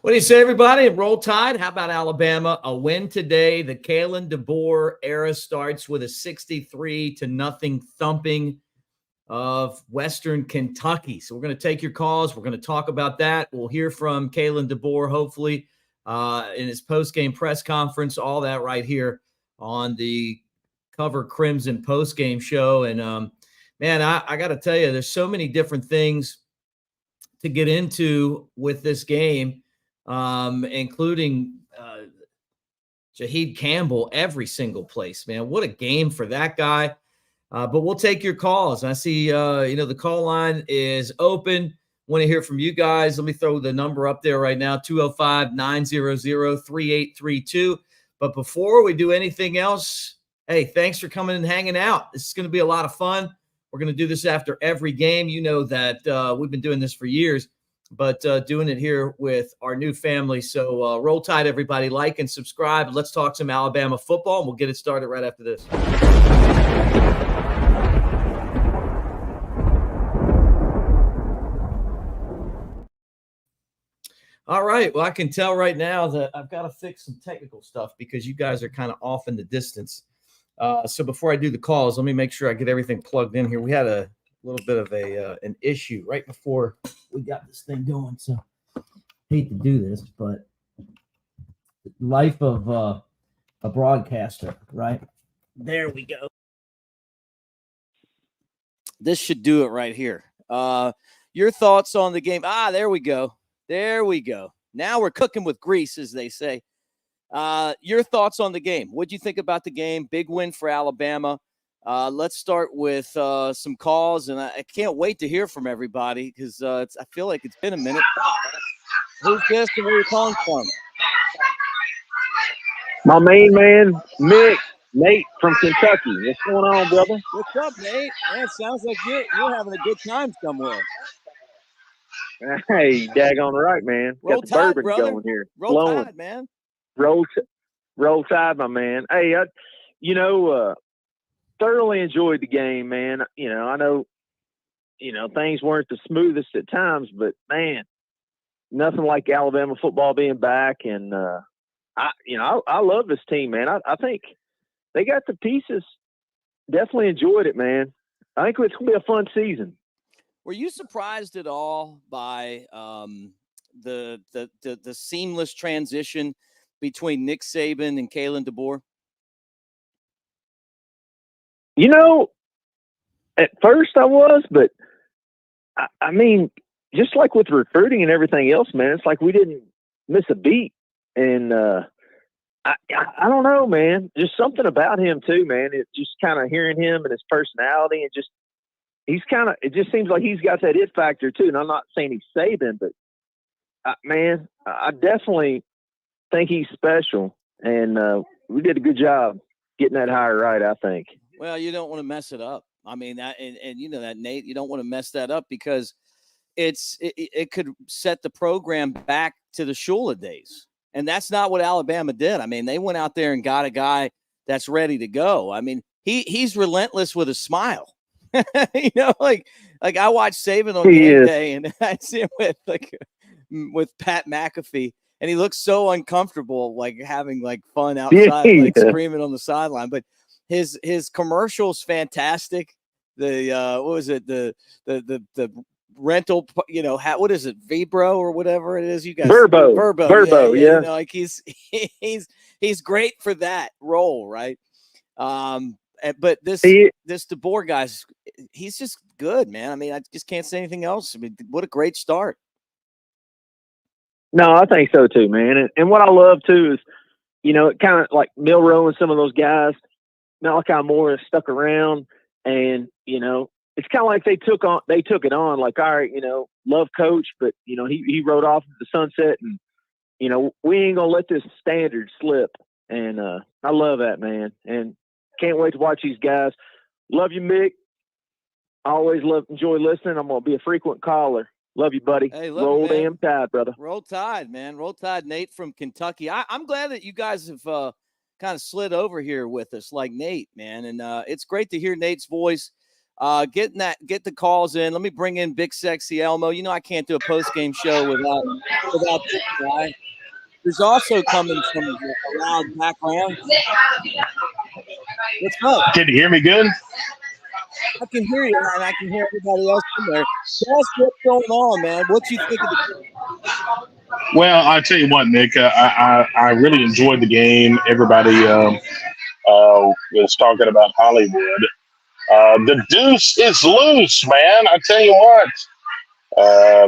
What do you say, everybody? Roll Tide. How about Alabama? A win today. The Kalen DeBoer era starts with a 63-0 thumping of Western Kentucky. So we're going to take your calls. We're going to talk about that. We'll hear from Kalen DeBoer, hopefully, in his post-game press conference, all that right here on the Cover Crimson post-game show. And, man, I got to tell you, there's so many different things to get into with this game, including Jaheed Campbell every single place, man. What a game for that guy. But we'll take your calls. I see, the call line is open. Want to hear from you guys. Let me throw the number up there right now, 205-900-3832. But before we do anything else, hey, thanks for coming and hanging out. This is going to be a lot of fun. We're going to do this after every game. You know that we've been doing this for years, but doing it here with our new family. So roll tide, everybody. Like and subscribe. Let's talk some Alabama football, and we'll get it started right after this. All right. Well, I can tell right now that I've got to fix some technical stuff because you guys are kind of off in the distance. So before I do the calls, let me make sure I get everything plugged in here. We had a little bit of an issue right before we got this thing going. So hate to do this, but life of a broadcaster, right? There we go. This should do it right here. Your thoughts on the game? There we go. There we go. Now we're cooking with grease, as they say. Your thoughts on the game. What do you think about the game? Big win for Alabama. Let's start with some calls, and I can't wait to hear from everybody because I feel like it's been a minute. Who's this and where are you calling from? My main man, Nate from Kentucky. What's going on, brother? What's up, Nate? Man, sounds like you're having a good time somewhere. Hey, daggone right, man. Roll Got the tide, bourbon brother. going here. Roll tide, man. Roll tide, my man. Hey, thoroughly enjoyed the game, man. I know, things weren't the smoothest at times, but man, nothing like Alabama football being back. And I love this team, man. I think they got the pieces. Definitely enjoyed it, man. I think it's gonna be a fun season. Were you surprised at all by the seamless transition between Nick Saban and Kalen DeBoer? At first I was, but I mean, just like with recruiting and everything else, man, it's like we didn't miss a beat. And I don't know, man. Just something about him too, man. It just kind of hearing him and his personality and just it just seems like he's got that it factor too. And I'm not saying he's Saban, but man, I definitely think he's special. And we did a good job getting that hire right, I think. Well, you don't want to mess it up. I mean, that, and you know that, Nate, you don't want to mess that up because it could set the program back to the Shula days. And that's not what Alabama did. I mean, they went out there and got a guy that's ready to go. I mean, he's relentless with a smile. like I watched Saban on game day, and I see him with Pat McAfee, and he looks so uncomfortable, like having like fun outside, like screaming on the sideline. But his commercial's fantastic. The what was it? The rental, what is it? Vibro or whatever it is. You guys, Verbo, yeah. Like he's great for that role, right? But this DeBoer guy's, he's just good, man. I mean, I just can't say anything else. I mean, what a great start. No, I think so too, man. And what I love too is, it kind of like Milroe and some of those guys, Malachi Moore stuck around, and it's kind of like they took it on. Like, all right, love coach, but he rode off into the sunset, and we ain't gonna let this standard slip. And I love that, man. And can't wait to watch these guys. Love you, Mick. I always enjoy listening. I'm gonna be a frequent caller. Love you, buddy. Hey, Roll damn tide, brother. Roll tide, man. Roll tide. Nate from Kentucky. I'm glad that you guys have kind of slid over here with us, like Nate, man. And it's great to hear Nate's voice. Get the calls in. Let me bring in Big Sexy Elmo. You know I can't do a post-game show without this guy. There's also coming from a loud background. What's up? Can you hear me good? I can hear you, and I can hear everybody else in there. Tell us what's going on, man. What you think of the game? Well, I tell you what, Nick, I really enjoyed the game. Everybody was talking about Hollywood. The deuce is loose, man. I tell you what.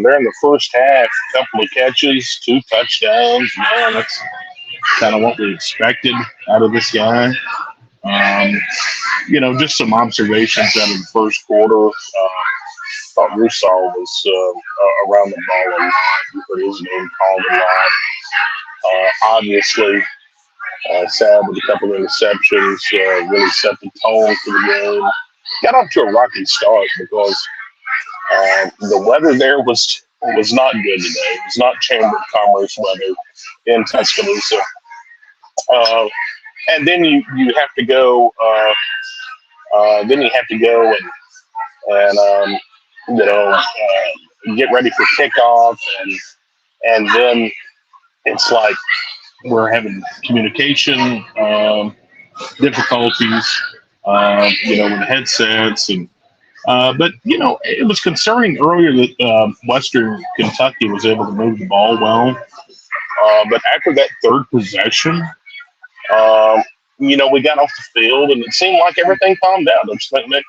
They're in the first half, couple of catches, 2 touchdowns. Man, that's kind of what we expected out of this guy. Just some observations out of the first quarter. Thought Rusall was around the ball a lot. You heard his name called a lot. Obviously, Sad with a couple of interceptions really set the tone for the game. Got off to a rocky start because the weather there was not good today. It was not Chamber of Commerce weather in Tuscaloosa. And then you have to go. Then you have to go and get ready for kickoff, and then it's like we're having communication difficulties, with the headsets and. But it was concerning earlier that Western Kentucky was able to move the ball well. But after that third possession, we got off the field and it seemed like everything calmed down. Don't you think, Nick?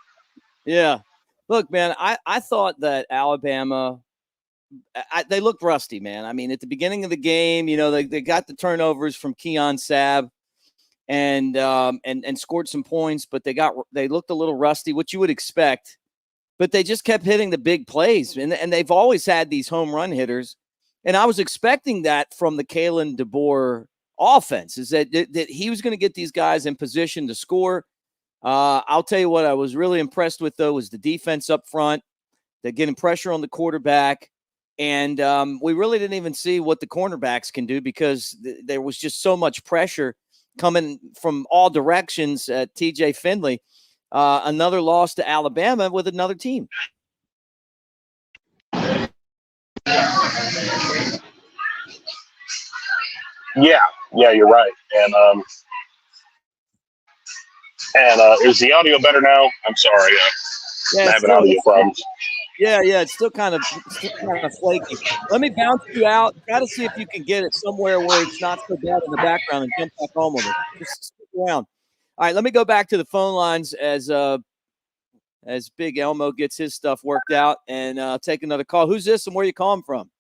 Yeah. Look, man, I thought that Alabama, they looked rusty, man. I mean, at the beginning of the game, they got the turnovers from Keon Sabb and scored some points, but they looked a little rusty, which you would expect. But they just kept hitting the big plays, and they've always had these home run hitters. And I was expecting that from the Kalen DeBoer offense, is that he was going to get these guys in position to score. I'll tell you what I was really impressed with, though, was the defense up front. They're getting pressure on the quarterback. And we really didn't even see what the cornerbacks can do because there was just so much pressure coming from all directions at TJ Finley. Another loss to Alabama with another team. Yeah, you're right. And is the audio better now? I'm sorry. I'm having audio problems. Yeah, it's still kind of flaky. Let me bounce you out. Try to see if you can get it somewhere where it's not so bad in the background and jump back home with it. Just stick around. All right, let me go back to the phone lines as Big Elmo gets his stuff worked out and take another call. Who's this and where are you calling from?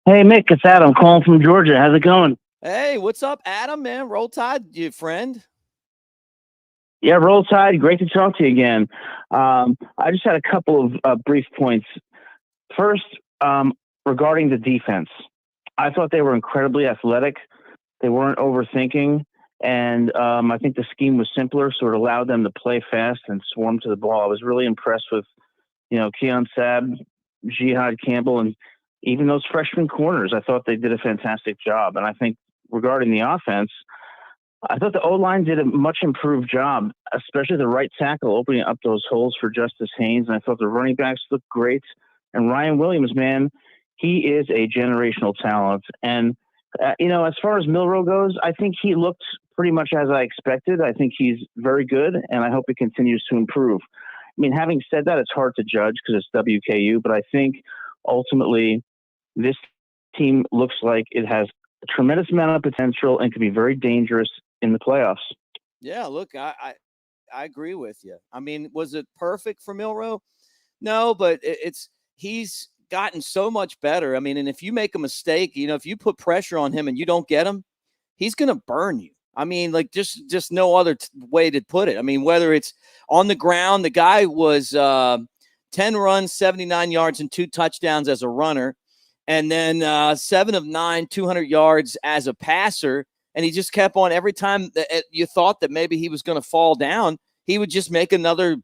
Hey, Mick, it's Adam calling from Georgia. How's it going? Hey, what's up, Adam, man? Roll Tide, you friend. Yeah, Roll Tide. Great to talk to you again. I just had a couple of brief points. First, regarding the defense, I thought they were incredibly athletic. They weren't overthinking. And I think the scheme was simpler, so it allowed them to play fast and swarm to the ball. I was really impressed with, Keon Sabb, Jihad Campbell, and even those freshman corners. I thought they did a fantastic job. And I think regarding the offense, I thought the O-line did a much improved job, especially the right tackle opening up those holes for Justice Haynes. And I thought the running backs looked great. And Ryan Williams, man, he is a generational talent. And, as far as Milroe goes, I think he looked pretty much as I expected. I think he's very good, and I hope he continues to improve. I mean, having said that, it's hard to judge because it's WKU, but I think ultimately this team looks like it has a tremendous amount of potential and can be very dangerous in the playoffs. Yeah, look, I agree with you. I mean, was it perfect for Milroe? No, but he's gotten so much better. I mean, and if you make a mistake, if you put pressure on him and you don't get him, he's going to burn you. I mean, like just no other way to put it. I mean, whether it's on the ground, the guy was 10 runs, 79 yards, and 2 touchdowns as a runner. And then 7 of 9, 200 yards as a passer. And he just kept on every time that you thought that maybe he was going to fall down, he would just make another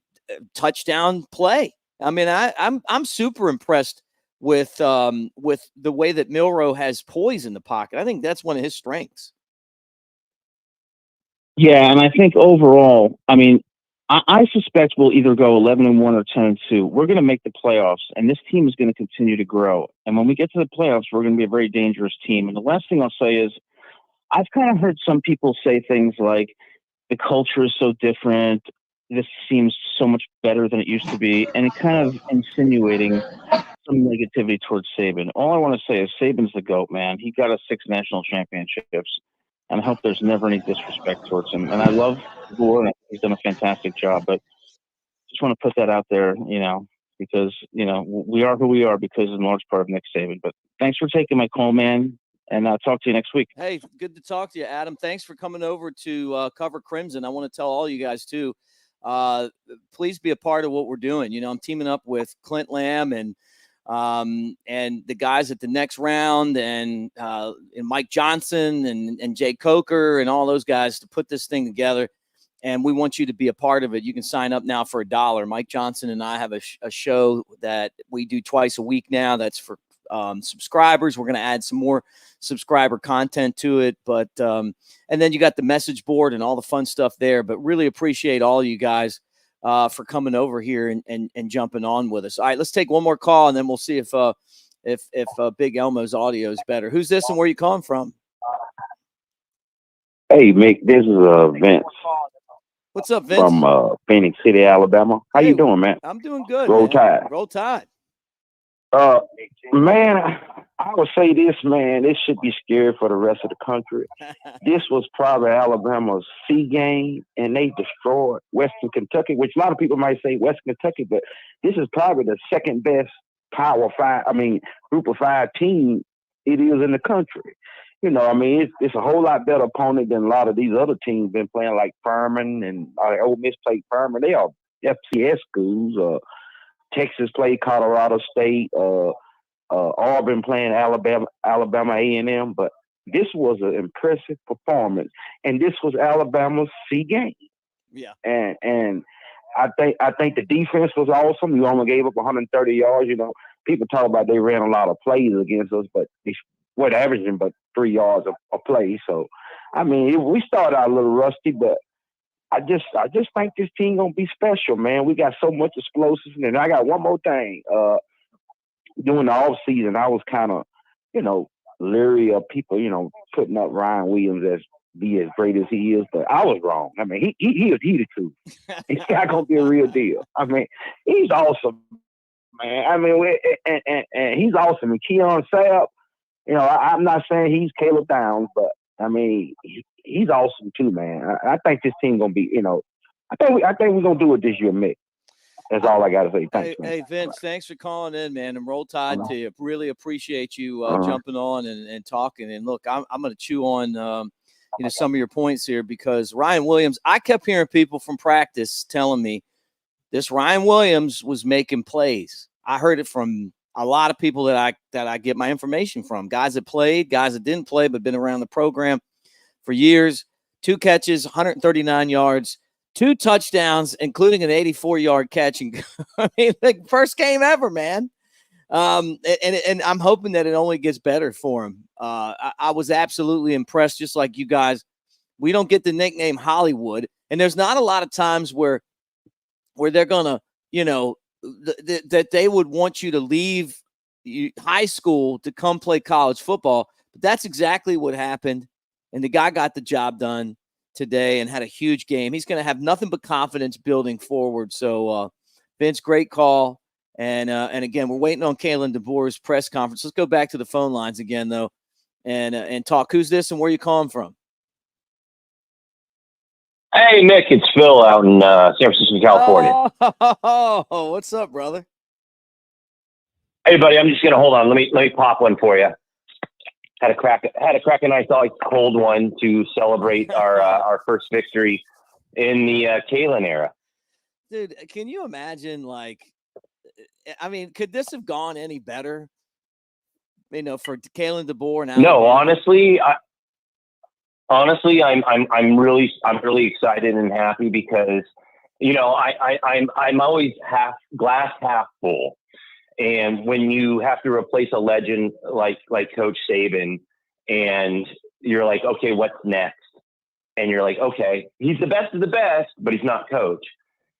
touchdown play. I mean, I'm super impressed with the way that Milroe has poise in the pocket. I think that's one of his strengths. Yeah, and I think overall, I mean, I suspect we'll either go 11-1 or 10-2. We're going to make the playoffs, and this team is going to continue to grow. And when we get to the playoffs, we're going to be a very dangerous team. And the last thing I'll say is I've kind of heard some people say things like the culture is so different. This seems so much better than it used to be. And it kind of insinuating some negativity towards Saban. All I want to say is Saban's the GOAT, man. He got us 6 national championships. And I hope there's never any disrespect towards him. And I love DeBoer, and I think he's done a fantastic job. But just want to put that out there, because, we are who we are because in large part of Nick Saban. But thanks for taking my call, man. And I'll talk to you next week. Hey, good to talk to you, Adam. Thanks for coming over to Cover Crimson. I want to tell all you guys, too, please be a part of what we're doing. I'm teaming up with Clint Lamb and the guys at the next round and Mike Johnson and Jay Coker and all those guys to put this thing together. And we want you to be a part of it. You can sign up now for $1. Mike Johnson and I have a show that we do twice a week now. That's for subscribers. We're going to add some more subscriber content to it. But and then you got the message board and all the fun stuff there. But really appreciate all you guys for coming over here and jumping on with us. All right, let's take one more call, and then we'll see if Big Elmo's audio is better. Who's this and where you calling from? Hey, Mick, this is Vince. What's up, Vince? From Phoenix City, Alabama. How you doing, man? I'm doing good. Roll man. Tide. Roll Tide. Man, I would say this, man. This should be scary for the rest of the country. This was probably Alabama's C game, and they destroyed Western Kentucky, which a lot of people might say Western Kentucky, but this is probably the second best group of 5 team it is in the country. It's a whole lot better opponent than a lot of these other teams been playing, like Furman and Ole Miss played Furman. They are FCS schools. Texas played Colorado State. Auburn playing Alabama A&M. But this was an impressive performance, and this was Alabama's C game. Yeah. And I think the defense was awesome. You only gave up 130 yards. People talk about they ran a lot of plays against us, but they were averaging but 3 yards a play. So, we started out a little rusty, but I just think this team gonna be special, man. We got so much explosiveness. And I got one more thing. During the off season, I was kind of, leery of people, putting up Ryan Williams as great as he is, but I was wrong. He the truth. He's not gonna be a real deal. He's awesome, man. And he's awesome. And Keon Sapp, I'm not saying he's Caleb Downs, but he's awesome too, man. I think this team gonna be, I think we're gonna do it this year, Mick. That's all I gotta say. Thanks, man. Hey, Vince, thanks for calling in, man, and Roll Tide to you. Really appreciate you jumping on and talking. And look, I'm gonna chew on some of your points here, because Ryan Williams, I kept hearing people from practice telling me this Ryan Williams was making plays. I heard it from a lot of people that I get my information from, guys that played, guys that didn't play but been around the program for years. 2 catches, 139 yards, 2 touchdowns, including an 84-yard catch. And first game ever, man. And I'm hoping that it only gets better for him. I was absolutely impressed, just like you guys. We don't get the nickname Hollywood, and there's not a lot of times where they're gonna, that they would want you to leave high school to come play college football. But that's exactly what happened. And the guy got the job done today and had a huge game. He's going to have nothing but confidence building forward. So, Vince, great call. And again, we're waiting on Kalen DeBoer's press conference. Let's go back to the phone lines again, though, and talk. Who's this and where you calling from? Hey, Nick, it's Phil out in San Francisco, California. Oh, what's up, brother? Hey, buddy, I'm just going to hold on. Let me pop one for you. Had a crack a nice cold one to celebrate our first victory in the Kalen era. Dude, can you imagine, could this have gone any better? For Kalen DeBoer now? No, honestly, I'm really excited and happy because I'm always glass half full. And when you have to replace a legend like Coach Saban, and you're like, okay, what's next? And you're like, okay, he's the best of the best, but he's not coach.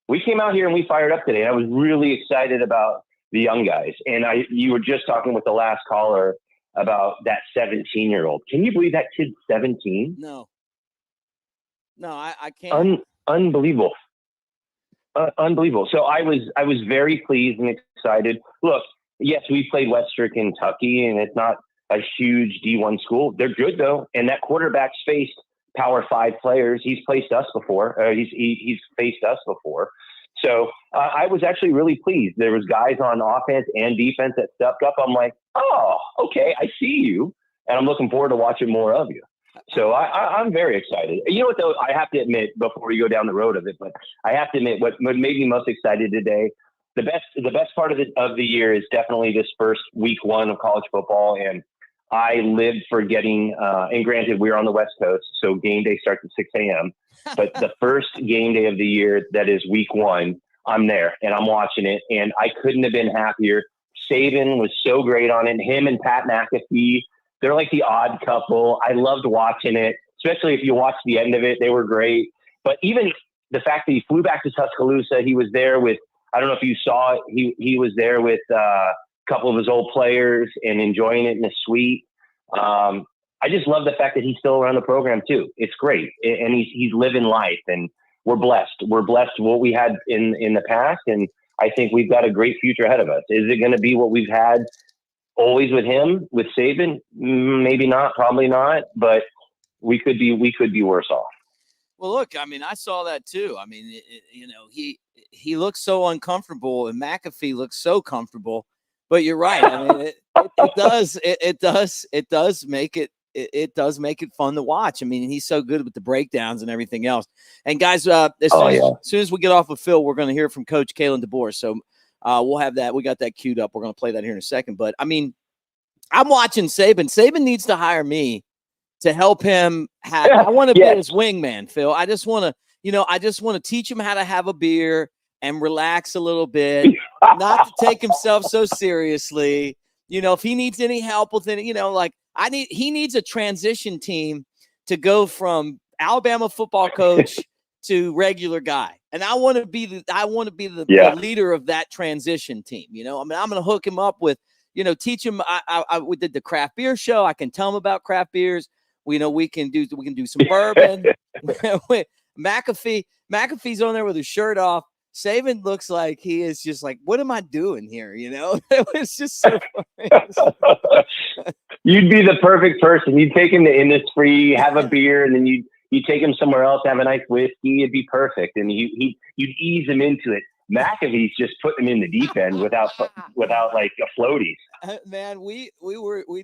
we came out here and we fired up today. I was really excited about the young guys. And you were just talking with the last caller about that 17-year-old. Can you believe that kid's 17? No, I can't. Unbelievable. Unbelievable. So I was very pleased and excited. Look, yes, we played Western Kentucky, and it's not a huge D1 school. They're good though, and that quarterback's faced Power 5 players. He's faced us before. He's faced us before. So I was actually really pleased. There was guys on offense and defense that stepped up. I'm like, oh, okay, I see you, and I'm looking forward to watching more of you. So I'm very excited. You know what, though? I have to admit, before we go down the road of it, but I have to admit what made me most excited today, the best part of the year is definitely this first week 1 of college football. And I lived for getting, and granted, we're on the West Coast, so game day starts at 6 a.m. But the first game day of the year, that is week 1, I'm there and I'm watching it. And I couldn't have been happier. Saban was so great on it. Him and Pat McAfee, they're like the odd couple. I loved watching it, especially if you watch the end of it. They were great. But even the fact that he flew back to Tuscaloosa, he was there with, I don't know if you saw it, he was there with a couple of his old players and enjoying it in the suite. I just love the fact that he's still around the program too. It's great. And he's living life, and we're blessed. We're blessed what we had in the past. And I think we've got a great future ahead of us. Is it going to be what we've had always with him, with Saban? Maybe not, probably not, but we could be worse off. Well, look, I mean, I saw that too. I mean, he looks so uncomfortable, and McAfee looks so comfortable. But you're right. I mean, it does make it fun to watch. I mean, he's so good with the breakdowns and everything else. And guys, as soon as we get off with Phil, we're going to hear from Coach Kalen DeBoer. So we'll have that. We got that queued up. We're going to play that here in a second. But I mean, I'm watching Saban. Saban needs to hire me to help him have. I want to be his wingman, Phil. I just want to teach him how to have a beer and relax a little bit, not to take himself so seriously. If he needs any help with it, he needs a transition team to go from Alabama football coach to regular guy. And I want to be the leader of that transition team. I'm going to hook him up with, teach him. We did the craft beer show. I can tell him about craft beers. We can do some bourbon. McAfee's on there with his shirt off. Saban looks like he is just like, what am I doing here? It was just so funny. You'd be the perfect person. You'd take him to Innisfree, have a beer, and then you take him somewhere else, have a nice whiskey. It'd be perfect. And you'd ease him into it. McAfee's just putting him in the deep end without like a floaties. Man, we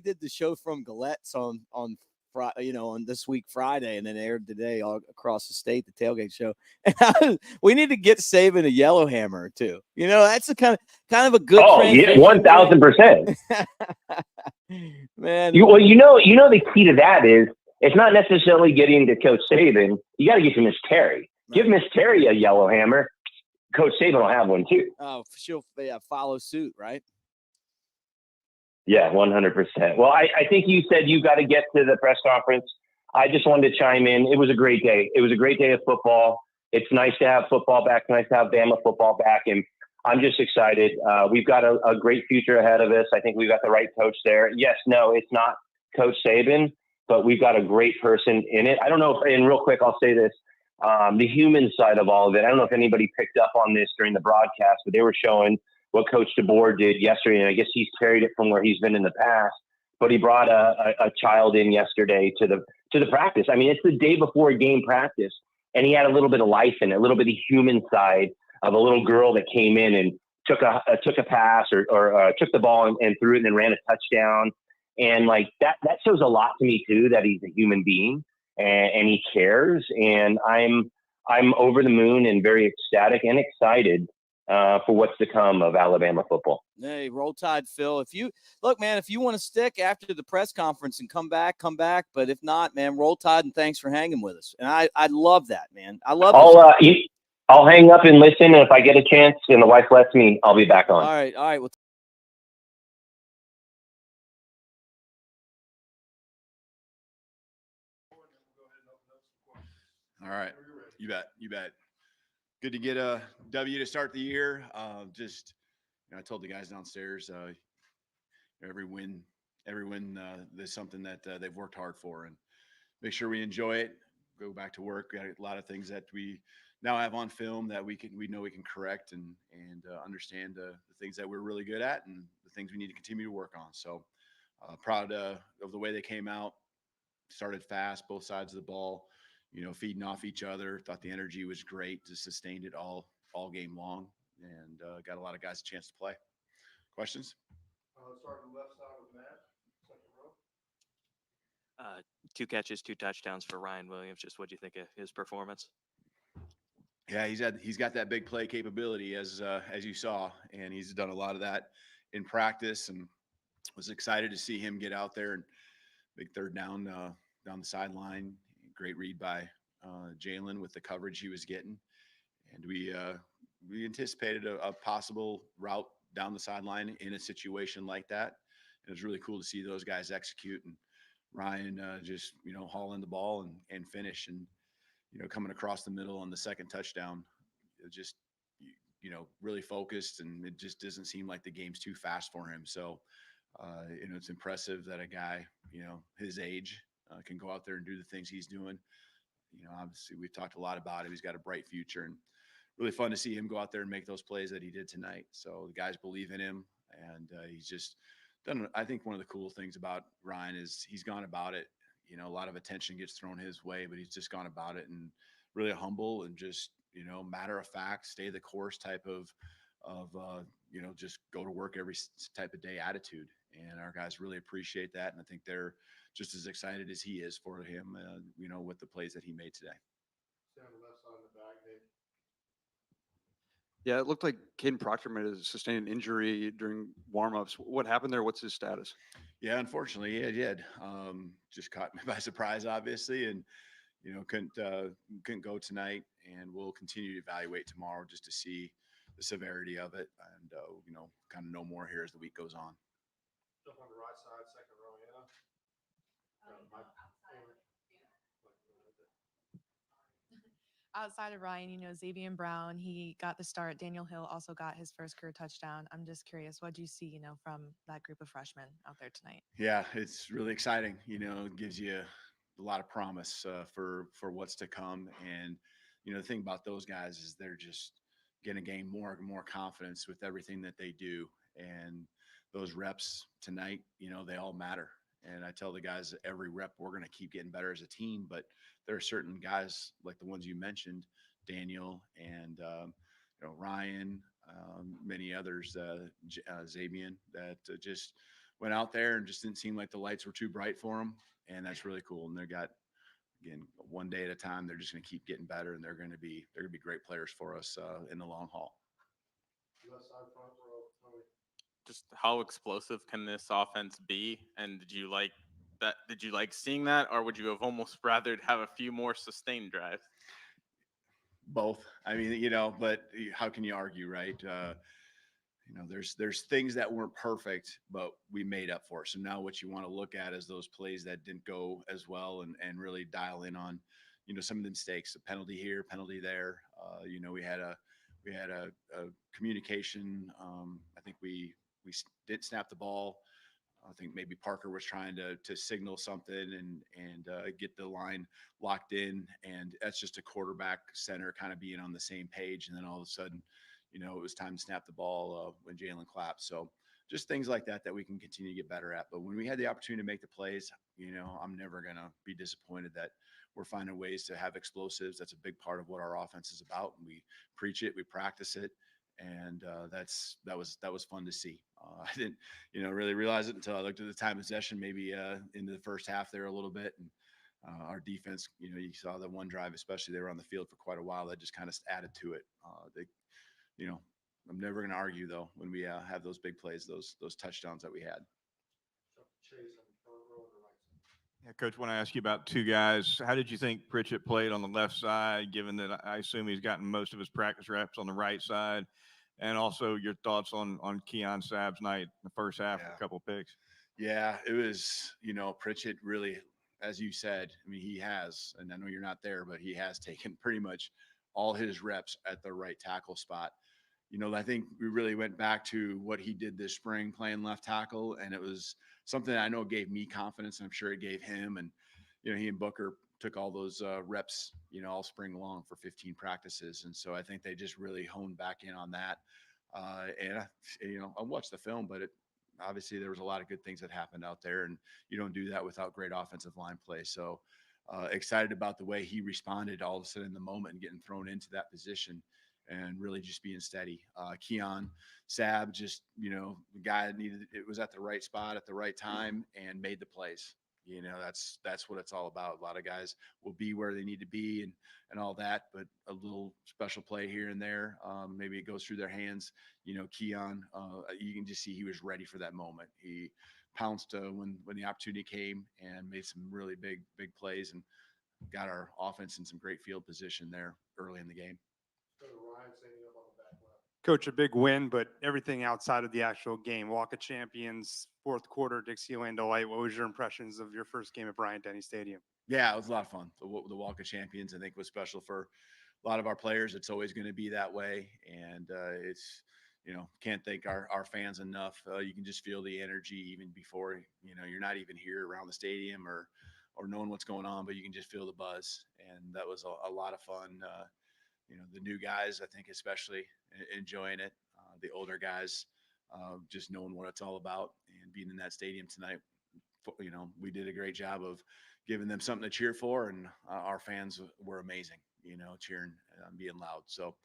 did the show from Galette's on Friday, on this week Friday, and then aired today all across the state, the tailgate show. We need to get Saban a yellow hammer too. That's a kind of a good. Oh yeah, 1,000%. Man, the key to that is it's not necessarily getting to Coach Saban. You got to get to Miss Terry. Right. Give Miss Terry a yellow hammer. Coach Saban will have one too. Oh, she'll follow suit, right? Yeah, 100%. Well, I think you said you got to get to the press conference. I just wanted to chime in. It was a great day. It was a great day of football. It's nice to have football back. Nice to have Bama football back. And I'm just excited. We've got a great future ahead of us. I think we've got the right coach there. Yes, no, it's not Coach Saban, but we've got a great person in it. I don't know and real quick, I'll say this. The human side of all of it. I don't know if anybody picked up on this during the broadcast, but they were showing what Coach DeBoer did yesterday, and I guess he's carried it from where he's been in the past. But he brought a child in yesterday to the practice. I mean, it's the day before game practice, and he had a little bit of life in it, a little bit of human side of a little girl that came in and took a pass or took the ball and threw it and then ran a touchdown. And like that shows a lot to me too, that he's a human being and he cares. And I'm over the moon and very ecstatic and excited for what's to come of Alabama football. Hey, roll tide, Phil. If you want to stick after the press conference and come back. But if not, man, roll tide and thanks for hanging with us. And I love that, man. I love it. I'll hang up and listen. And if I get a chance and the wife lets me, I'll be back on. All right. Well, all right. You bet. Good to get a W to start the year. I told the guys downstairs, every win, is something that they've worked hard for, and make sure we enjoy it. Go back to work. We got a lot of things that we now have on film that we know we can correct and understand the things that we're really good at and the things we need to continue to work on. So proud of the way they came out. Started fast, both sides of the ball, feeding off each other. Thought the energy was great. Just sustained it all game long, and got a lot of guys a chance to play. Questions? Starting on the left side with Matt, second row. 2 catches, 2 touchdowns for Ryan Williams. Just what do you think of his performance? Yeah, he's got that big play capability as you saw, and he's done a lot of that in practice, and was excited to see him get out there and big third down the sideline. Great read by Jalen with the coverage he was getting, and we anticipated a possible route down the sideline in a situation like that. It was really cool to see those guys execute, and Ryan just hauling the ball and finish, and coming across the middle on the second touchdown, just really focused, and it just doesn't seem like the game's too fast for him. So it's impressive that a guy his age can go out there and do the things he's doing. Obviously we've talked a lot about him. He's got a bright future, and really fun to see him go out there and make those plays that he did tonight. So the guys believe in him, and he's just done. I think one of the cool things about Ryan is he's gone about it. A lot of attention gets thrown his way, but he's just gone about it and really humble and just matter of fact, stay the course type of just go to work every type of day attitude. And our guys really appreciate that, and I think they're just as excited as he is for him, with the plays that he made today. Stay on the left side of the bag, Dave. Yeah, it looked like Caden Proctor might have sustained an injury during warmups. What happened there? What's his status? Yeah, unfortunately, he did. Just caught me by surprise, obviously, and couldn't go tonight. And we'll continue to evaluate tomorrow just to see the severity of it, and kind of know more here as the week goes on. Jump on the right side, second row, Anna. Outside of Ryan, Xavier Brown, he got the start. Daniel Hill also got his first career touchdown. I'm just curious, what do you see, from that group of freshmen out there tonight? Yeah, it's really exciting. It gives you a lot of promise for what's to come. And the thing about those guys is they're just going to gain more and more confidence with everything that they do. And those reps tonight, they all matter. And I tell the guys that every rep, we're going to keep getting better as a team. But there are certain guys like the ones you mentioned, Daniel and Ryan, many others, Xavier, that just went out there and just didn't seem like the lights were too bright for them. And that's really cool. And again, one day at a time, they're just going to keep getting better, and they're going to be great players for us in the long haul. Left side front row, Tony. Just how explosive can this offense be? And did you like that? Did you like seeing that, or would you have almost rather have a few more sustained drives? Both. I mean, but how can you argue, right? There's things that weren't perfect, but we made up for it. So now what you want to look at is those plays that didn't go as well, and really dial in on, some of the mistakes, a penalty here, penalty there. We had a communication. I think we didn't snap the ball. I think maybe Parker was trying to signal something and get the line locked in, and that's just a quarterback center kind of being on the same page. And then all of a sudden, it was time to snap the ball when Jalen clapped. So just things like that we can continue to get better at. But when we had the opportunity to make the plays, I'm never going to be disappointed that we're finding ways to have explosives. That's a big part of what our offense is about. And we preach it, we practice it. And that was fun to see. I didn't, really realize it until I looked at the time of possession, maybe into the first half there a little bit. And our defense, you saw the one drive, especially they were on the field for quite a while. That just kind of added to it. I'm never going to argue though when we have those big plays, those touchdowns that we had. Chase on the front row on the right side. Yeah, Coach, want to ask you about 2 guys. How did you think Pritchett played on the left side, given that I assume he's gotten most of his practice reps on the right side? And also your thoughts on Keon Sabb's night in the first half, a couple of picks. Yeah, it was, Pritchett really, as you said, I mean, he has, and I know you're not there, but he has taken pretty much all his reps at the right tackle spot. I think we really went back to what he did this spring playing left tackle, and it was something I know gave me confidence, and I'm sure it gave him. And he and Booker took all those reps, all spring long for 15 practices, and so I think they just really honed back in on that. I watched the film, but obviously there was a lot of good things that happened out there, and you don't do that without great offensive line play. So excited about the way he responded all of a sudden in the moment and getting thrown into that position and really just being steady. Keon Sab, just, the guy needed, it was at the right spot at the right time and made the plays. That's what it's all about. A lot of guys will be where they need to be and all that, but a little special play here and there, maybe it goes through their hands. Keon, you can just see he was ready for that moment. He pounced when the opportunity came and made some really big plays and got our offense in some great field position there early in the game. Coach, a big win, but everything outside of the actual game. Walk of Champions, fourth quarter, Dixieland Delight. What was your impressions of your first game at Bryant-Denny Stadium? Yeah, it was a lot of fun. The Walk of Champions, I think, was special for a lot of our players. It's always going to be that way, and it's can't thank our fans enough. You can just feel the energy even before you're not even here around the stadium or knowing what's going on, but you can just feel the buzz, and that was a lot of fun. The new guys, I think, especially enjoying it. The older guys, just knowing what it's all about and being in that stadium tonight. We did a great job of giving them something to cheer for, and our fans were amazing. Cheering and being loud. So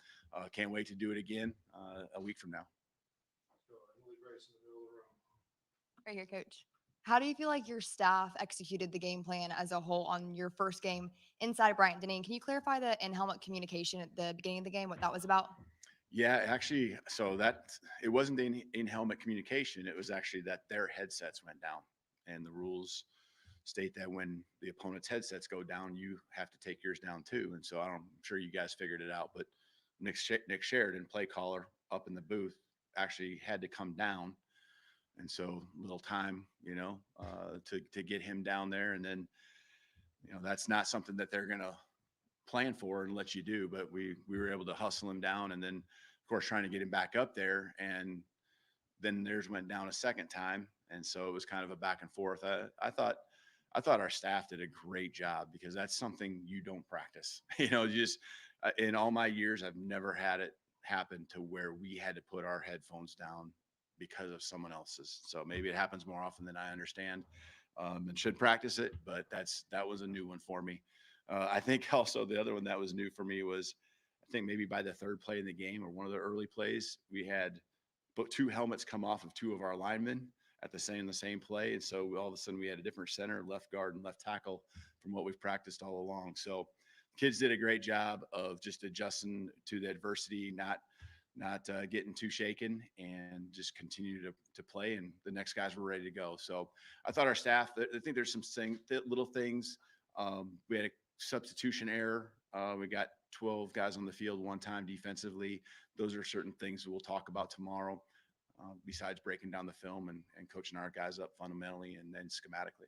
can't wait to do it again a week from now. Right here, Coach. How do you feel like your staff executed the game plan as a whole on your first game inside of Bryant-Denny? Can you clarify the in-helmet communication at the beginning of the game, what that was about? Yeah, actually, so that it wasn't in-helmet communication. It was actually that their headsets went down, and the rules state that when the opponent's headsets go down, you have to take yours down too. And so I'm sure you guys figured it out, but Nick Sheridan, play caller up in the booth, actually had to come down. And so little time, to get him down there. And then, that's not something that they're going to plan for and let you do, but we were able to hustle him down. And then of course, trying to get him back up there, and then theirs went down a second time. And so it was kind of a back and forth. I thought our staff did a great job, because that's something you don't practice. Just in all my years, I've never had it happen to where we had to put our headphones down because of someone else's. So maybe it happens more often than I understand, and should practice it. But that was a new one for me. I think also the other one that was new for me was, I think maybe by the third play in the game or one of the early plays, we had two helmets come off of two of our linemen at the same play. And so all of a sudden we had a different center, left guard, and left tackle from what we've practiced all along. So kids did a great job of just adjusting to the adversity, not getting too shaken, and just continue to play. And the next guys were ready to go. So I thought our staff, I think there's some little things. We had a substitution error. We got 12 guys on the field one time defensively. Those are certain things we'll talk about tomorrow, besides breaking down the film and coaching our guys up fundamentally and then schematically.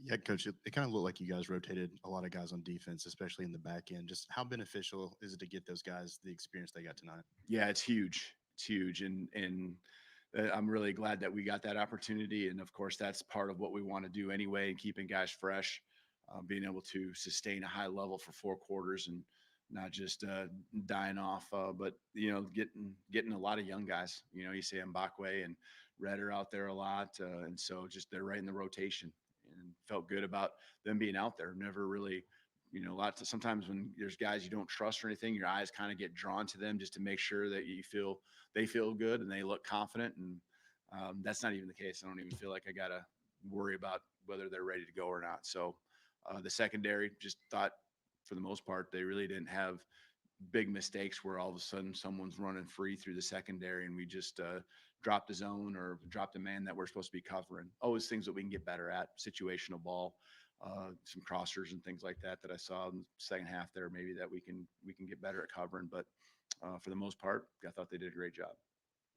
Yeah, Coach, it kind of looked like you guys rotated a lot of guys on defense, especially in the back end. Just how beneficial is it to get those guys the experience they got tonight? Yeah, it's huge. It's huge. And I'm really glad that we got that opportunity. And of course, that's part of what we want to do anyway, and keeping guys fresh, being able to sustain a high level for 4 quarters and not just dying off, but getting a lot of young guys. You see Mbakwe and Red are out there a lot, and so just they're right in the rotation, and felt good about them being out there. Never really, sometimes when there's guys you don't trust or anything, your eyes kind of get drawn to them just to make sure that they feel good and they look confident. And that's not even the case. I don't even feel like I got to worry about whether they're ready to go or not. So the secondary, just thought for the most part, they really didn't have big mistakes where all of a sudden someone's running free through the secondary and we just dropped a zone or dropped a man that we're supposed to be covering. Always things that we can get better at, situational ball, some crossers and things like that I saw in the second half there, maybe that we can get better at covering. But for the most part, I thought they did a great job.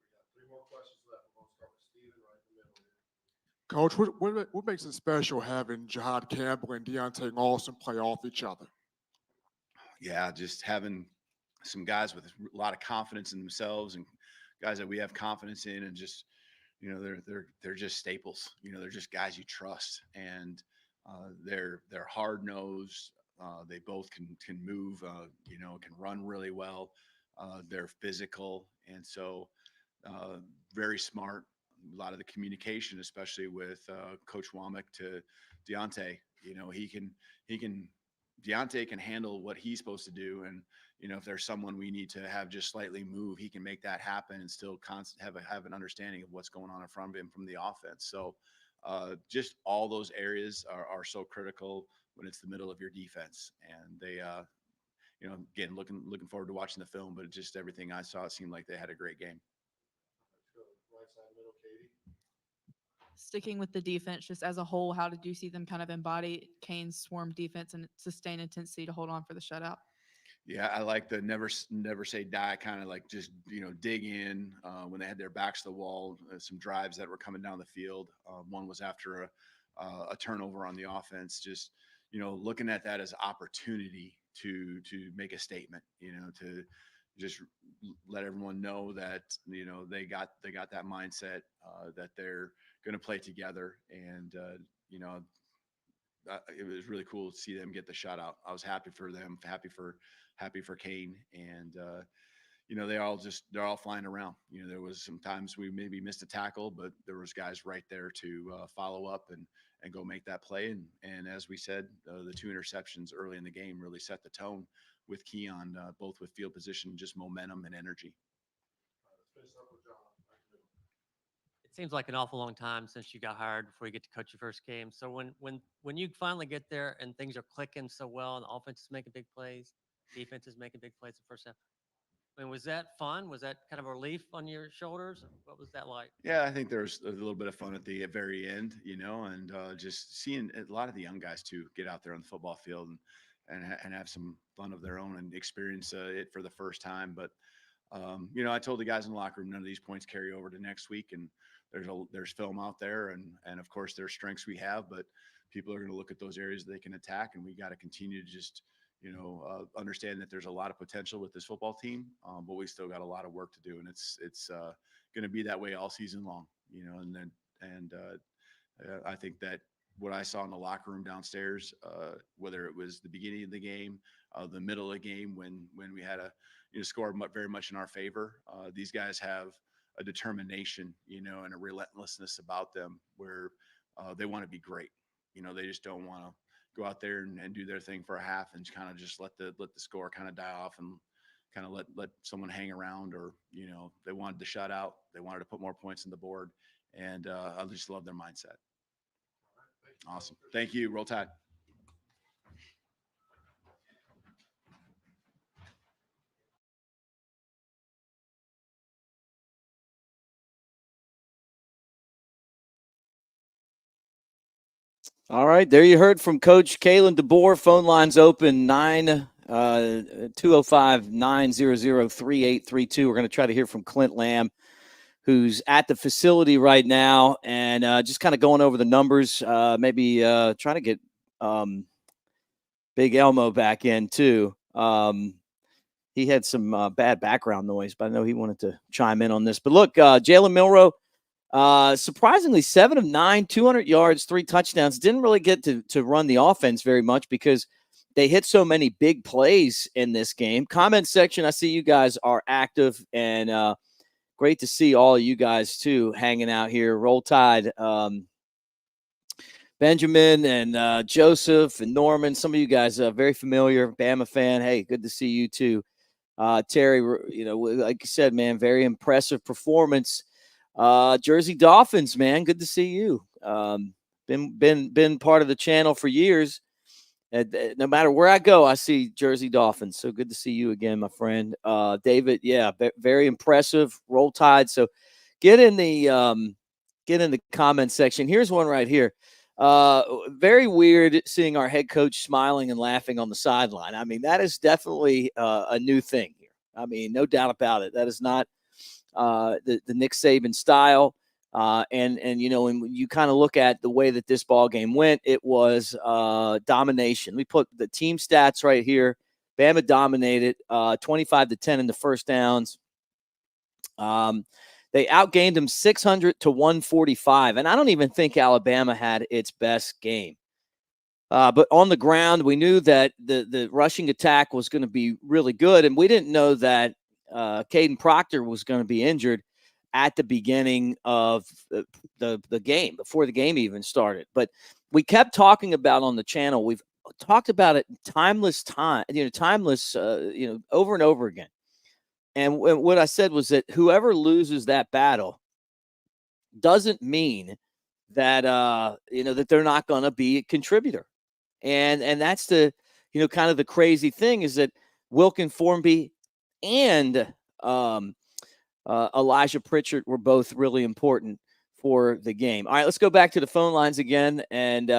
We got 3 more questions left. We're going to start with Steven right in the middle here. Coach, what makes it special having Jihad Campbell and Deontay Lawson play off each other? Yeah, just having some guys with a lot of confidence in themselves and guys that we have confidence in, and just they're just staples. They're just guys you trust, and they're hard nosed. They both can move. Can run really well. They're physical, and so very smart. A lot of the communication, especially with Coach Womack to Deontay. Deontay can handle what he's supposed to do, and if there's someone we need to have just slightly move, he can make that happen and still have an understanding of what's going on in front of him from the offense. So just all those areas are so critical when it's the middle of your defense, and they again looking forward to watching the film, but just everything I saw, it seemed like they had a great game. Sticking with the defense, just as a whole, how did you see them kind of embody Kane's swarm defense and sustain intensity to hold on for the shutout? Yeah, I like the never say die, kind of like just dig in when they had their backs to the wall. Some drives that were coming down the field. One was after a turnover on the offense. Just looking at that as opportunity to make a statement. To just let everyone know that they got that mindset that they're going to play together, and it was really cool to see them get the shutout. I was happy for them, happy for Kane, and they're all flying around. There was some times we maybe missed a tackle, but there was guys right there to follow up and go make that play. And as we said, the 2 interceptions early in the game really set the tone with Keon, both with field position, just momentum and energy. It seems like an awful long time since you got hired before you get to coach your first game. So when you finally get there and things are clicking so well and the offense is making big plays, defense is making big plays the first half, I mean, was that fun? Was that kind of a relief on your shoulders? What was that like? Yeah, I think there's a little bit of fun at the very end, and just seeing a lot of the young guys too get out there on the football field and have some fun of their own and experience it for the first time. But I told the guys in the locker room, none of these points carry over to next week, and there's film out there, and of course there's strengths we have, but people are going to look at those areas they can attack, and we got to continue to just understand that there's a lot of potential with this football team, but we still got a lot of work to do, and it's going to be that way all season long, and I think that what I saw in the locker room downstairs, whether it was the beginning of the game, the middle of the game, when we had a score very much in our favor, these guys have a determination, and a relentlessness about them where they want to be great. They just don't want to go out there and do their thing for a half and kind of just let the score kind of die off and kind of let someone hang around, or they wanted the shutout, they wanted to put more points on the board, and I just love their mindset. Awesome, thank you. Roll Tide. All right, there you heard from Coach Kalen DeBoer. Phone lines open 205-900-3832. We're going to try to hear from Clint Lamb, who's at the facility right now, and just kind of going over the numbers, maybe trying to get Big Elmo back in too. He had some bad background noise, but I know he wanted to chime in on this. But look, Jalen Milroe, surprisingly 7 of 9, 200 yards, 3 touchdowns. Didn't really get to run the offense very much because they hit so many big plays in this game. Comment section, I see you guys are active, and great to see all of you guys too hanging out here. Roll Tide. Benjamin and Joseph and Norman, some of you guys are very familiar. Bama fan. Hey, good to see you too. Terry, like you said, man, very impressive performance. Jersey Dolphins, man, good to see you. Been part of the channel for years. No matter where I go, I see Jersey Dolphins. So good to see you again, my friend. David, yeah, very impressive. Roll Tide. So get in the comment section. Here's one right here. Very weird seeing our head coach smiling and laughing on the sideline. I mean, that is definitely a new thing here. I mean, no doubt about it. That is not the Nick Saban style. And you know, when you kind of look at the way that this ball game went, it was domination. We put the team stats right here. Bama dominated 25-10 in the first downs. They outgained them 600-145, and I don't even think Alabama had its best game. But on the ground, we knew that the rushing attack was going to be really good, and we didn't know that Caden Proctor was going to be injured at the beginning of the game, before the game even started. But we kept talking about on the channel, we've talked about it timeless, over and over again. And what I said was that whoever loses that battle doesn't mean that, that they're not going to be a contributor. And that's the, kind of the crazy thing is that Wilkin Formby and Elijah Pritchard were both really important for the game. All right, let's go back to the phone lines again and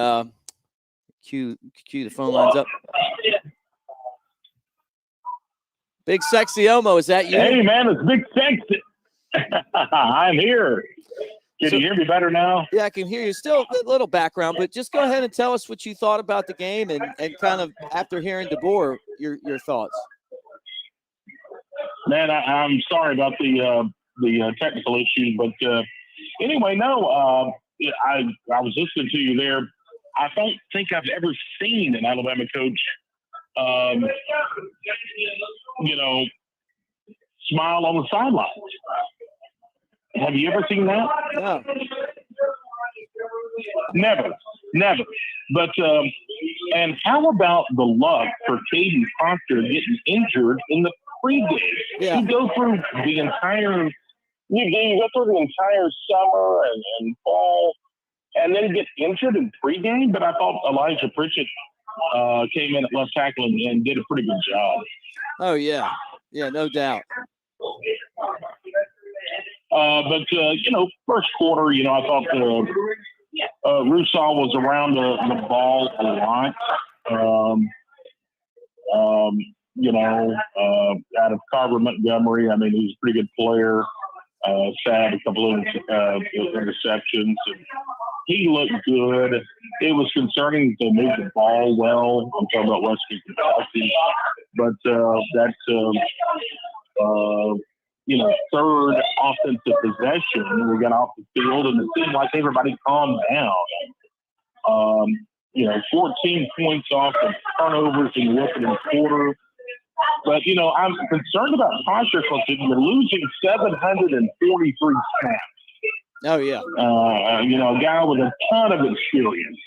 cue the phone lines up. Big Sexy Omo, is that you? Hey, man, it's Big Sexy. I'm here. Can you hear me better now? Yeah, I can hear you. Still a little background, but just go ahead and tell us what you thought about the game and kind of after hearing DeBoer, your thoughts. Man, I'm sorry about the technical issues, but anyway, no, I was listening to you there. I don't think I've ever seen an Alabama coach, smile on the sidelines. Have you ever seen that? No. Never. But and how about the luck for Caden Proctor getting injured in the pregame? Yeah. You go through the entire summer and fall, and then get injured in pregame. But I thought Elijah Pritchett came in at left tackle and did a pretty good job. Oh yeah, no doubt. But first quarter, I thought Russaw was around the ball a lot. Out of Carver Montgomery, I mean, he's a pretty good player. Sad a couple of interceptions. And he looked good. It was concerning to move the ball well. I'm talking about Western Kentucky, but third offensive possession, we got off the field, and it seemed like everybody calmed down. 14 points off of turnovers in the opening quarter. But, I'm concerned about Proctor because you're losing 743 snaps. Oh, yeah. A guy with a ton of experience,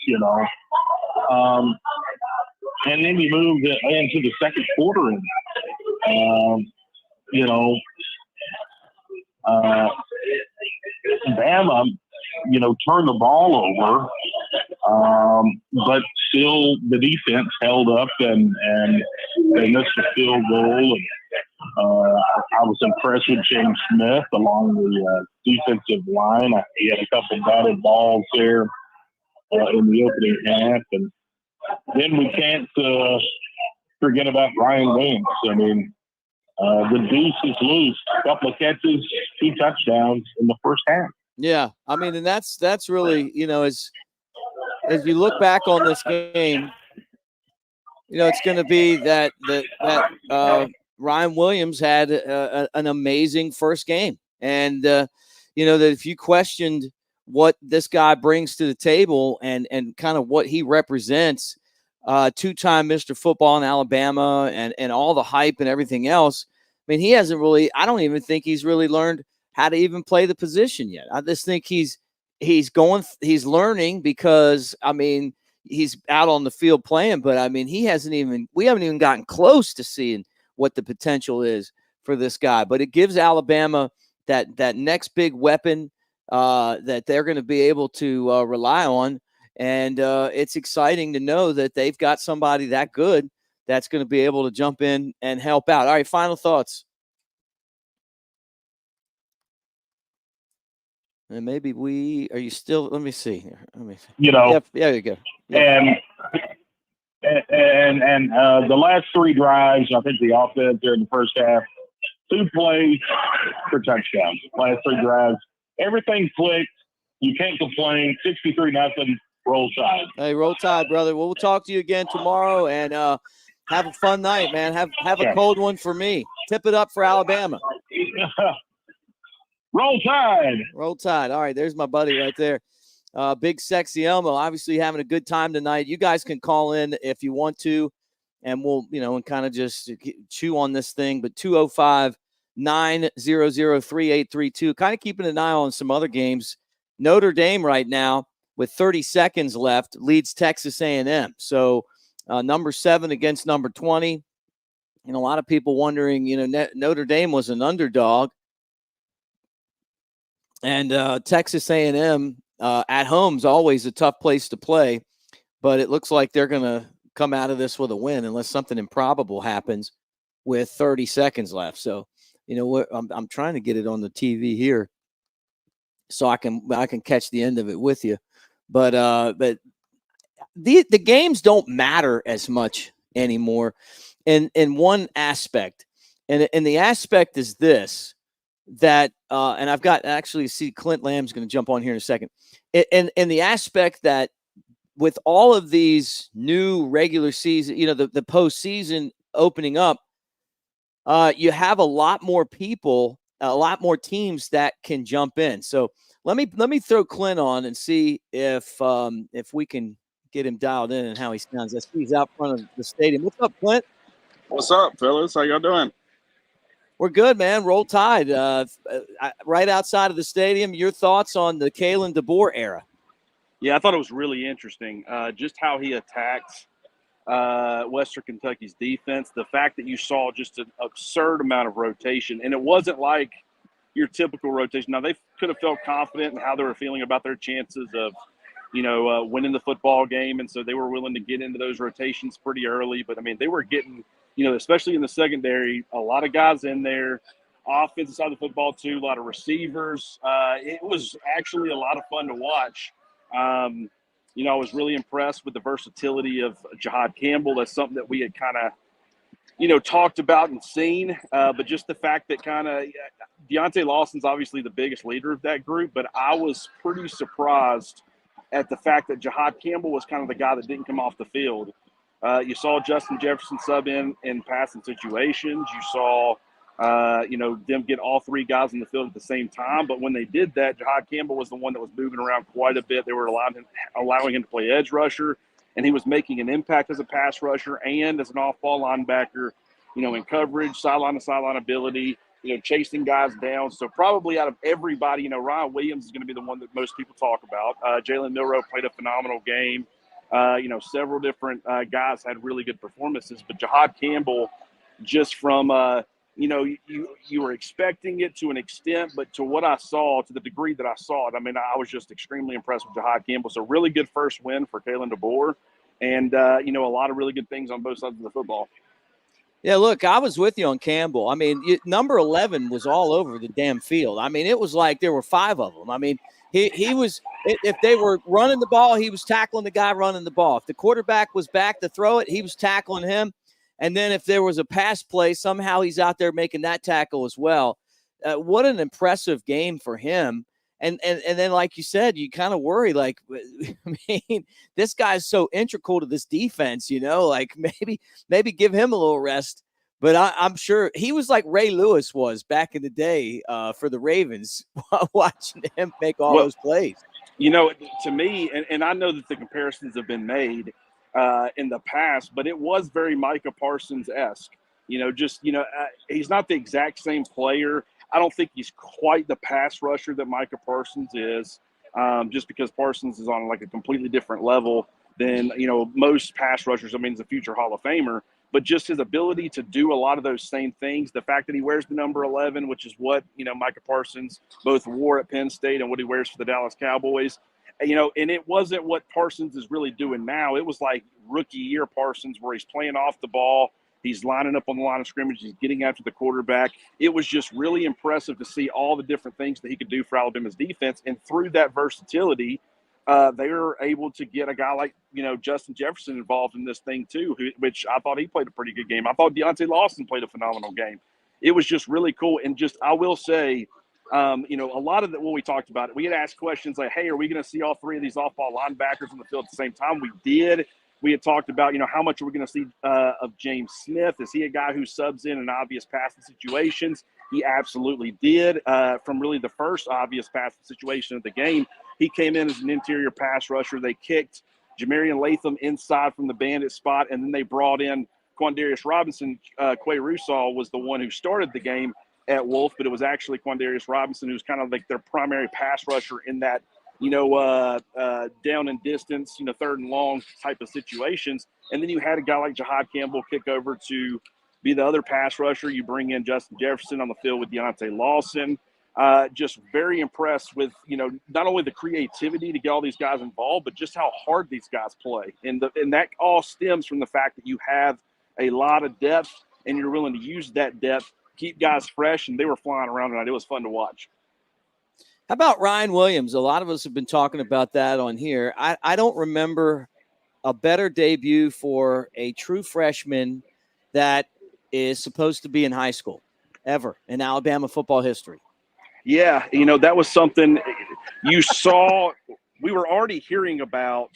and then you move into the second quarter and, Bama, turned the ball over, but still the defense held up and they missed a field goal. And I was impressed with James Smith along the defensive line. He had a couple batted balls there in the opening half. And then we can't forget about Ryan Williams. I mean, the deuce is loose. A couple of catches, 2 touchdowns in the first half. Yeah, I mean, and that's really, as you look back on this game, it's going to be that Ryan Williams had an amazing first game, and that if you questioned what this guy brings to the table and kind of what he represents, 2-time Mr. Football in Alabama and all the hype and everything else. I mean, he hasn't really, I don't even think he's really learned how to even play the position yet. I just think he's learning because, I mean, he's out on the field playing, but I mean, we haven't even gotten close to seeing what the potential is for this guy. But it gives Alabama that next big weapon that they're going to be able to rely on. And it's exciting to know that they've got somebody that good that's going to be able to jump in and help out. All right, final thoughts. And maybe are you still, let me see here. Yep, there you go. Yep. And the last 3 drives, I think the offense there in the first half, 2 plays for touchdowns. Last 3 drives, everything clicked. You can't complain. 63-0. Roll Tide. Hey, Roll Tide, brother. We'll talk to you again tomorrow, and have a fun night, man. Have a cold one for me. Tip it up for Alabama. Roll Tide. Roll Tide. All right, there's my buddy right there. Big Sexy Elmo, obviously having a good time tonight. You guys can call in if you want to, and we'll, and kind of just chew on this thing. But 205-900-3832. Kind of keeping an eye on some other games. Notre Dame right now, with 30 seconds left, leads Texas A&M. So number 7 against number 20. And a lot of people wondering, Notre Dame was an underdog. And Texas A&M at home is always a tough place to play. But it looks like they're going to come out of this with a win unless something improbable happens with 30 seconds left. So, I'm trying to get it on the TV here so I can catch the end of it with you. But the games don't matter as much anymore in one aspect. And the aspect is this, that and I've got actually see Clint Lamb's going to jump on here in a second. And the aspect that with all of these new regular season, the postseason opening up, you have a lot more people, a lot more teams that can jump in. So let me throw Clint on and see if we can get him dialed in and how he sounds. I see he's out front of the stadium. What's up, Clint? What's up, fellas? How y'all doing? We're good, man. Roll Tide. Right outside of the stadium. Your thoughts on the Kalen DeBoer era? Yeah, I thought it was really interesting. Just how he attacked Western Kentucky's defense. The fact that you saw just an absurd amount of rotation, and it wasn't like your typical rotation. Now, they could have felt confident in how they were feeling about their chances of, winning the football game, and so they were willing to get into those rotations pretty early. But, I mean, they were getting, especially in the secondary, a lot of guys in there. Offensive side of the football, too, a lot of receivers. It was actually a lot of fun to watch. I was really impressed with the versatility of Jihad Campbell. That's something that we had kind of, talked about and seen. But just the fact that Deontay Lawson's obviously the biggest leader of that group, but I was pretty surprised at the fact that Jihad Campbell was kind of the guy that didn't come off the field. You saw Justin Jefferson sub in passing situations. You saw, them get all 3 guys in the field at the same time. But when they did that, Jihad Campbell was the one that was moving around quite a bit. They were allowing him to play edge rusher, and he was making an impact as a pass rusher and as an off-ball linebacker, in coverage, sideline-to-sideline ability, chasing guys down. So probably out of everybody, Ryan Williams is going to be the one that most people talk about. Jalen Milroe played a phenomenal game. Several different guys had really good performances, but Jihad Campbell, just from you were expecting it to an extent, but to what I saw, to the degree that I saw it, I mean, I was just extremely impressed with Jihad Campbell. So really good first win for Kalen DeBoer, and a lot of really good things on both sides of the football. Yeah, look, I was with you on Campbell. I mean, number 11 was all over the damn field. I mean, it was like there were 5 of them. I mean, he was – if they were running the ball, he was tackling the guy running the ball. If the quarterback was back to throw it, he was tackling him. And then if there was a pass play, somehow he's out there making that tackle as well. What an impressive game for him. And then, like you said, you kind of worry, like, I mean, this guy's so integral to this defense, like maybe give him a little rest. But I'm sure he was like Ray Lewis was back in the day for the Ravens, watching him make all those plays. To me, and I know that the comparisons have been made in the past, but it was very Micah Parsons-esque. He's not the exact same player. I don't think he's quite the pass rusher that Micah Parsons is, just because Parsons is on like a completely different level than, most pass rushers. I mean, he's a future Hall of Famer, but just his ability to do a lot of those same things, the fact that he wears the number 11, which is what, Micah Parsons both wore at Penn State and what he wears for the Dallas Cowboys, and it wasn't what Parsons is really doing now. It was like rookie year Parsons, where he's playing off the ball. He's lining up on the line of scrimmage. He's getting after the quarterback. It was just really impressive to see all the different things that he could do for Alabama's defense. And through that versatility, they were able to get a guy like, Justin Jefferson involved in this thing too, which I thought he played a pretty good game. I thought Deontay Lawson played a phenomenal game. It was just really cool. And I will say, You know, a lot of what we talked about, we had asked questions like, hey, are we going to see all three of these off-ball linebackers on the field at the same time? We did. We had talked about, you know, how much are we going to see of James Smith? Is he a guy who subs in obvious passing situations? He absolutely did. From really the first obvious passing situation of the game, he came in as an interior pass rusher. They kicked Jamarian Latham inside from the bandit spot, and then they brought in Quandarius Robinson. Quay Russaw was the one who started the game at Wolf, but it was actually Quandarius Robinson who's kind of like their primary pass rusher in that, you know, down and distance, you know, third and long type of situations. And then you had a guy like Jahad Campbell kick over to be the other pass rusher. You bring in Justin Jefferson on the field with Deontay Lawson. Just very impressed with, you know, not only the creativity to get all these guys involved, but just how hard these guys play. And that all stems from the fact that you have a lot of depth and you're willing to use that depth, keep guys fresh, and they were flying around tonight. It was fun to watch. How about Ryan Williams? A lot of us have been talking about that on here. I don't remember a better debut for a true freshman that is supposed to be in high school ever in Alabama football history. Yeah, you know, that was something you saw. We were already hearing about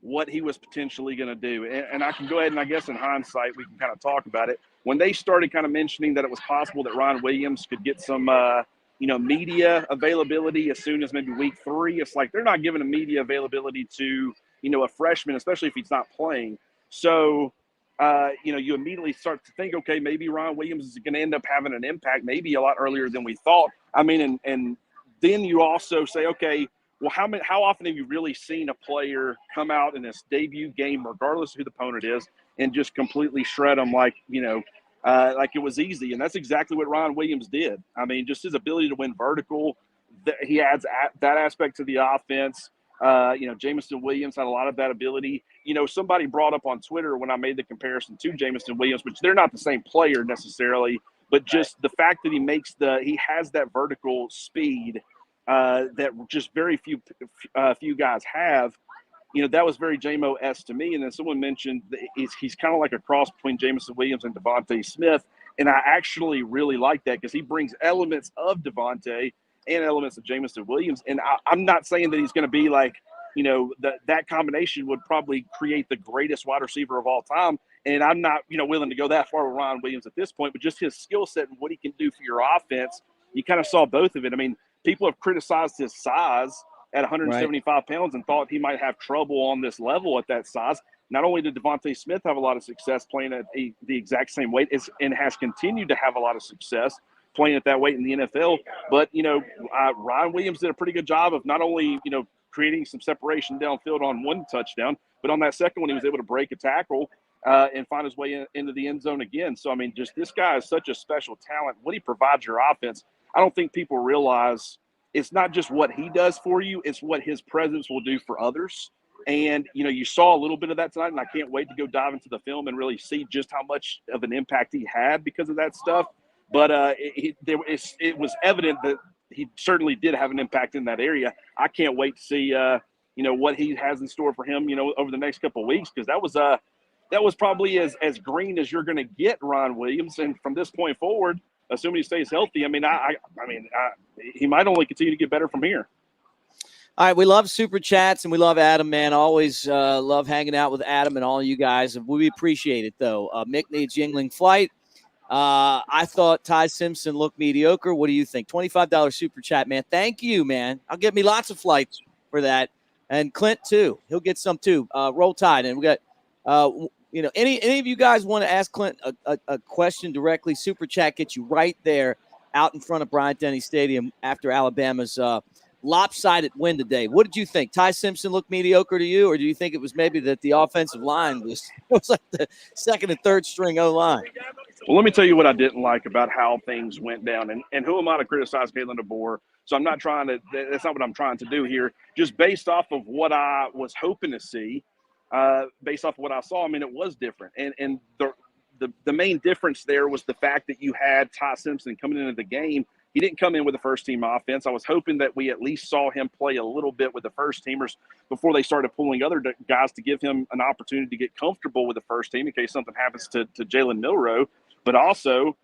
what he was potentially going to do. And I can go ahead and I guess in hindsight, we can kind of talk about it. When they started kind of mentioning that it was possible that Ryan Williams could get some, you know, media availability as soon as maybe week 3, it's like they're not giving a media availability to, you know, a freshman, especially if he's not playing. So, you know, you immediately start to think, okay, maybe Ryan Williams is going to end up having an impact maybe a lot earlier than we thought. I mean, and then you also say, okay, well, how often have you really seen a player come out in this debut game, regardless of who the opponent is, and just completely shred them like, you know, like it was easy? And that's exactly what Ryan Williams did. I mean, just his ability to win vertical, he adds that aspect to the offense. You know, Jamison Williams had a lot of that ability. You know, somebody brought up on Twitter when I made the comparison to Jamison Williams, which they're not the same player necessarily, but just the fact that he has that vertical speed that just very few guys have. You know, that was very JMO-esque to me. And then someone mentioned that he's kind of like a cross between Jamison Williams and Devontae Smith. And I actually really like that because he brings elements of Devontae and elements of Jamison Williams. And I'm not saying that he's going to be like, you know, that combination would probably create the greatest wide receiver of all time. And I'm not, you know, willing to go that far with Ryan Williams at this point, but just his skill set and what he can do for your offense, you kind of saw both of it. I mean, people have criticized his size at 175 pounds and thought he might have trouble on this level at that size. Not only did Devontae Smith have a lot of success playing at the exact same weight and has continued to have a lot of success playing at that weight in the NFL, but, you know, Ryan Williams did a pretty good job of not only, you know, creating some separation downfield on one touchdown, but on that second one, he was able to break a tackle and find his way into the end zone again. So, I mean, just this guy is such a special talent. What he provides your offense, I don't think people realize it's not just what he does for you, it's what his presence will do for others. And, you know, you saw a little bit of that tonight, and I can't wait to go dive into the film and really see just how much of an impact he had because of that stuff. But it was evident that he certainly did have an impact in that area. I can't wait to see, you know, what he has in store for him, you know, over the next couple of weeks, because that was probably as green as you're going to get, Ryan Williams. And from this point forward, assuming he stays healthy, I mean, he might only continue to get better from here. All right, we love super chats and we love Adam, man. Always love hanging out with Adam and all you guys. We appreciate it, though. Mick needs Yingling flight. I thought Ty Simpson looked mediocre. What do you think? $25 super chat, man. Thank you, man. I'll get me lots of flights for that. And Clint, too. He'll get some, too. Roll Tide. And we got, you know, any of you guys want to ask Clint a question directly? Super chat gets you right there out in front of Bryant-Denny Stadium after Alabama's lopsided win today. What did you think? Ty Simpson looked mediocre to you, or do you think it was maybe that the offensive line was like the second and third string O-line? Well, let me tell you what I didn't like about how things went down. And who am I to criticize Kalen DeBoer? So I'm not trying to – that's not what I'm trying to do here. Just based off of what I was hoping to see, based off of what I saw, I mean, it was different. And the main difference there was the fact that you had Ty Simpson coming into the game. He didn't come in with the first-team offense. I was hoping that we at least saw him play a little bit with the first-teamers before they started pulling other guys to give him an opportunity to get comfortable with the first team in case something happens to Jalen Milroe. But also,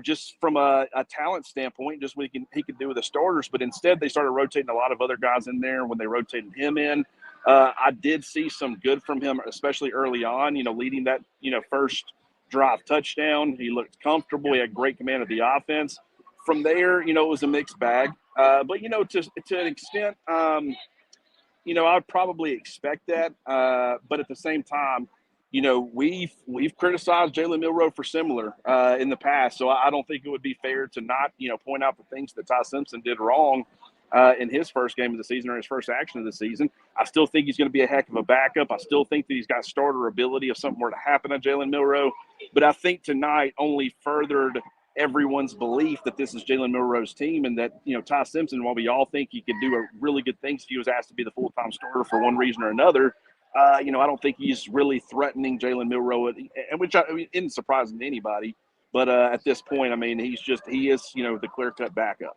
just from a talent standpoint, just what he could do with the starters. But instead, they started rotating a lot of other guys in there when they rotated him in. I did see some good from him, especially early on, leading that, first drive touchdown. He looked comfortable. He had great command of the offense. From there, it was a mixed bag. But, to an extent, I would probably expect that. But at the same time, we've criticized Jalen Milroe for similar in the past. So I don't think it would be fair to not, point out the things that Ty Simpson did wrong in his first game of the season or his first action of the season. I still think he's going to be a heck of a backup. I still think that he's got starter ability if something were to happen to Jalen Milroe. But I think tonight only furthered everyone's belief that this is Jalen Milroe's team and that, Ty Simpson, while we all think he could do really good things if he was asked to be the full-time starter for one reason or another, I don't think he's really threatening Jalen Milroe, and which isn't surprising to anybody. But at this point, he is, the clear-cut backup.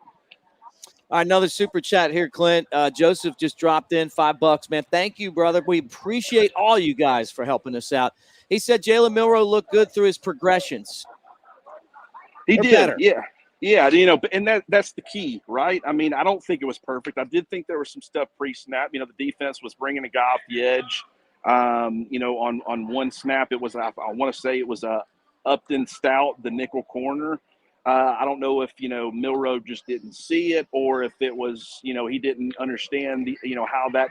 All right, another super chat here, Clint. Joseph just dropped in $5, man. Thank you, brother. We appreciate all you guys for helping us out. He said Jalen Milroe looked good through his progressions. He They're did, better. yeah, and that's the key, right? I don't think it was perfect. I did think there was some stuff pre-snap. The defense was bringing a guy off the edge. On one snap, it was I want to say it was Upton Stout, the nickel corner. I don't know if Milroe just didn't see it, or if it was he didn't understand how that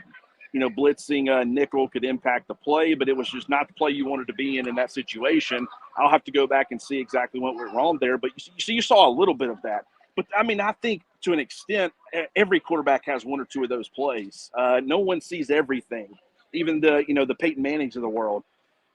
blitzing nickel could impact the play, but it was just not the play you wanted to be in that situation. I'll have to go back and see exactly what went wrong there, but you saw a little bit of that. But I think to an extent, every quarterback has one or two of those plays. No one sees everything, even the Peyton Mannings of the world.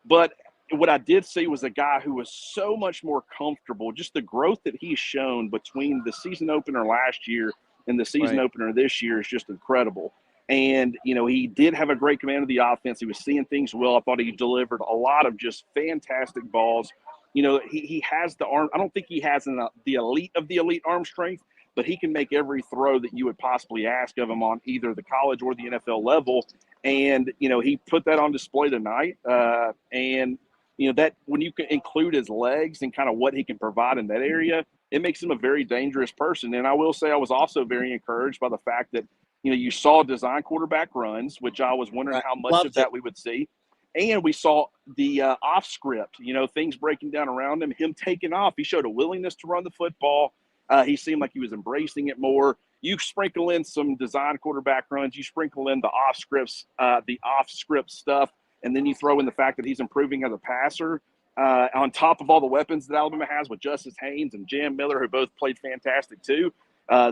But what I did see was a guy who was so much more comfortable. Just the growth that he's shown between the season opener last year and the season opener this year is just incredible. And, he did have a great command of the offense. He was seeing things well. I thought he delivered a lot of just fantastic balls. He has the arm. I don't think he has the elite of the elite arm strength, but he can make every throw that you would possibly ask of him on either the college or the NFL level. And, he put that on display tonight. That when you can include his legs and kind of what he can provide in that area, it makes him a very dangerous person. And I will say I was also very encouraged by the fact that, you saw design quarterback runs, which I was wondering how much of that we would see. And we saw the off script, things breaking down around him taking off. He showed a willingness to run the football. He seemed like he was embracing it more. You sprinkle in some design quarterback runs, you sprinkle in the off script stuff, and then you throw in the fact that he's improving as a passer on top of all the weapons that Alabama has with Justice Haynes and Jam Miller, who both played fantastic too.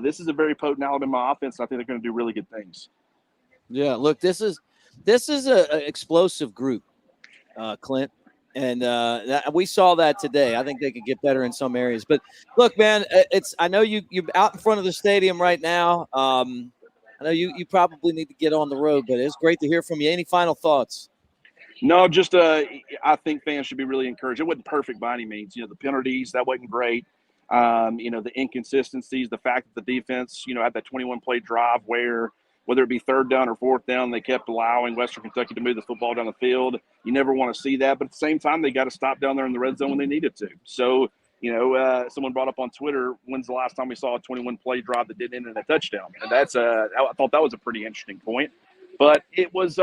This is a very potent Alabama offense. I think they're going to do really good things. Yeah, look, this is an explosive group, Clint, and we saw that today. I think they could get better in some areas. But look, man, I know you're out in front of the stadium right now. I know you probably need to get on the road, but it's great to hear from you. Any final thoughts? No, just I think fans should be really encouraged. It wasn't perfect by any means. The penalties, that wasn't great. The inconsistencies, the fact that the defense, had that 21-play drive where whether it be third down or fourth down, they kept allowing Western Kentucky to move the football down the field. You never want to see that. But at the same time, they got to stop down there in the red zone when they needed to. So, someone brought up on Twitter, when's the last time we saw a 21-play drive that didn't end in a touchdown? And I thought that was a pretty interesting point. But it was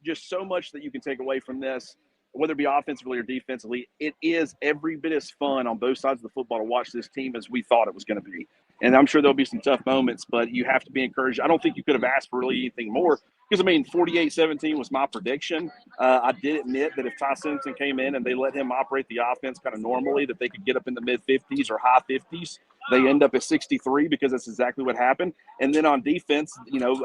just so much that you can take away from this, whether it be offensively or defensively. It is every bit as fun on both sides of the football to watch this team as we thought it was going to be. And I'm sure there'll be some tough moments, but you have to be encouraged. I don't think you could have asked for really anything more because, 48-17 was my prediction. I did admit that if Ty Simpson came in and they let him operate the offense kind of normally, that they could get up in the mid-50s or high 50s. They end up at 63 because that's exactly what happened. And then on defense,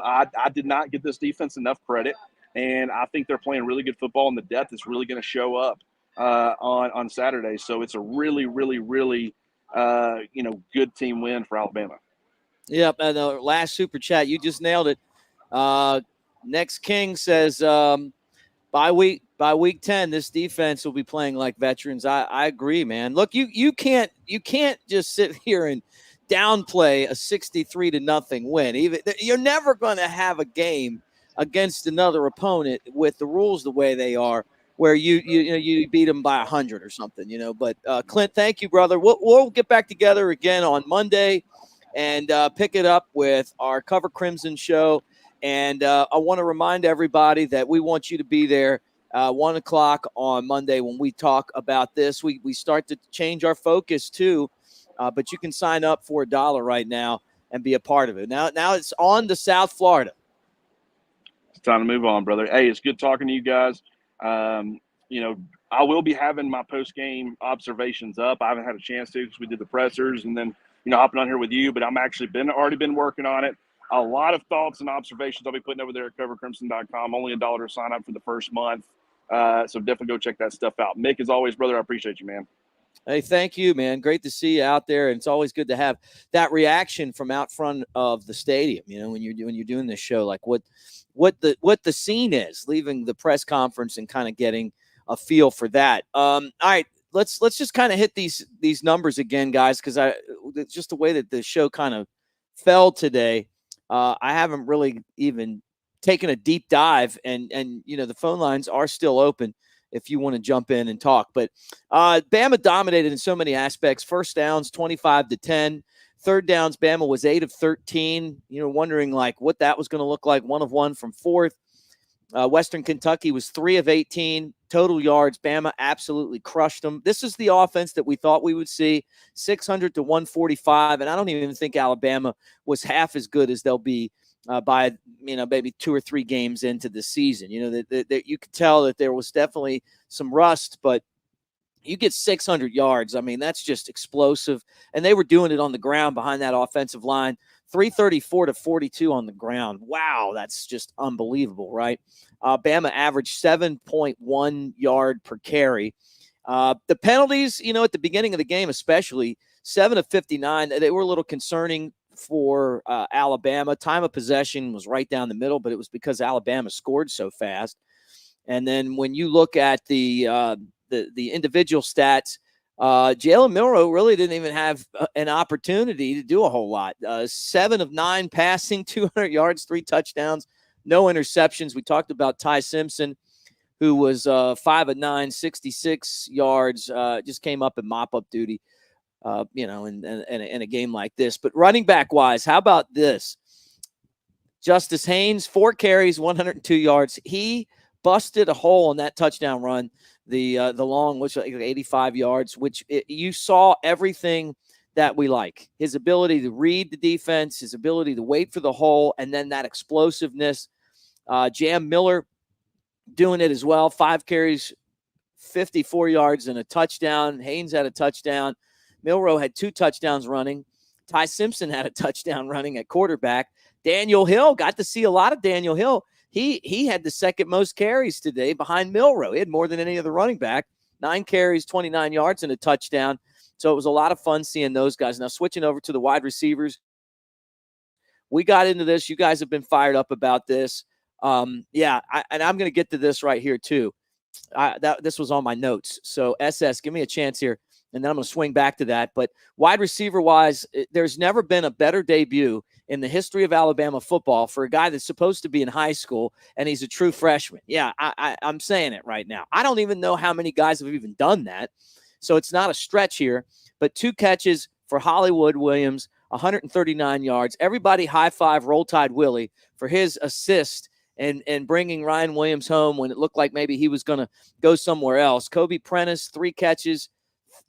I did not give this defense enough credit. And I think they're playing really good football, and the depth is really going to show up on Saturday. So it's a really, really, really, good team win for Alabama. Yep. And the last super chat, you just nailed it. Next King says, by week 10, this defense will be playing like veterans. I agree, man. Look, you can't just sit here and downplay a 63-0 win. You're never going to have a game against another opponent with the rules the way they are where you beat them by 100 or something, But Clint, thank you, brother. We'll get back together again on Monday and pick it up with our Cover Crimson show. And I want to remind everybody that we want you to be there 1 o'clock on Monday when we talk about this. We start to change our focus too, but you can sign up for $1 right now and be a part of it. Now it's on to South Florida. It's time to move on, brother. Hey, it's good talking to you guys. I will be having my post-game observations up. I haven't had a chance to because we did the pressers and then, hopping on here with you, but I'm actually already been working on it. A lot of thoughts and observations I'll be putting over there at covercrimson.com. Only $1 to sign up for the first month. So definitely go check that stuff out. Mick, as always, brother, I appreciate you, man. Hey, thank you, man. Great to see you out there. And it's always good to have that reaction from out front of the stadium, when you're doing this show, like what the scene is, leaving the press conference and kind of getting a feel for that. All right, let's just kind of hit these numbers again, guys, because it's just the way that the show kind of fell today. I haven't really even taken a deep dive, and the phone lines are still open if you want to jump in and talk. But Bama dominated in so many aspects. First downs, 25-10. Third downs, Bama was 8 of 13. Wondering like what that was going to look like. 1 of 1 from fourth. Western Kentucky was 3 of 18. Total yards, Bama absolutely crushed them. This is the offense that we thought we would see, 600 to 145. And I don't even think Alabama was half as good as they'll be by maybe 2 or 3 games into the season. That you could tell that there was definitely some rust, but you get 600 yards. I mean, that's just explosive. And they were doing it on the ground behind that offensive line. 334 to 42 on the ground. Wow, that's just unbelievable, right? Bama averaged 7.1 yard per carry. The penalties, at the beginning of the game, especially 7 of 59, they were a little concerning for Alabama. Time of possession was right down the middle, but it was because Alabama scored so fast. And then when you look at the individual stats, Jalen Milroe really didn't even have an opportunity to do a whole lot. 7 of 9 passing, 200 yards, 3 touchdowns, no interceptions. We talked about Ty Simpson, who was 5 of 9, 66 yards, just came up in mop-up duty, in a game like this. But running back-wise, how about this? Justice Haynes, 4 carries, 102 yards. He busted a hole in that touchdown run. The long, which was like 85 yards, which you saw everything that we like. His ability to read the defense, his ability to wait for the hole, and then that explosiveness. Jam Miller doing it as well. 5 carries, 54 yards, and a touchdown. Haynes had a touchdown. Milroe had 2 touchdowns running. Ty Simpson had a touchdown running at quarterback. Daniel Hill, got to see a lot of Daniel Hill. He had the second most carries today behind Milroe. He had more than any other running back. 9 carries, 29 yards, and a touchdown. So it was a lot of fun seeing those guys. Now switching over to the wide receivers. We got into this. You guys have been fired up about this. And I'm going to get to this right here too. This was on my notes. So SS, give me a chance here, and then I'm going to swing back to that. But wide receiver-wise, there's never been a better debut in the history of Alabama football for a guy that's supposed to be in high school, and he's a true freshman. Yeah, I'm saying it right now. I don't even know how many guys have even done that, so it's not a stretch here. But 2 catches for Hollywood Williams, 139 yards. Everybody high-five Roll Tide Willie for his assist and bringing Ryan Williams home when it looked like maybe he was going to go somewhere else. Kobe Prentice, 3 catches,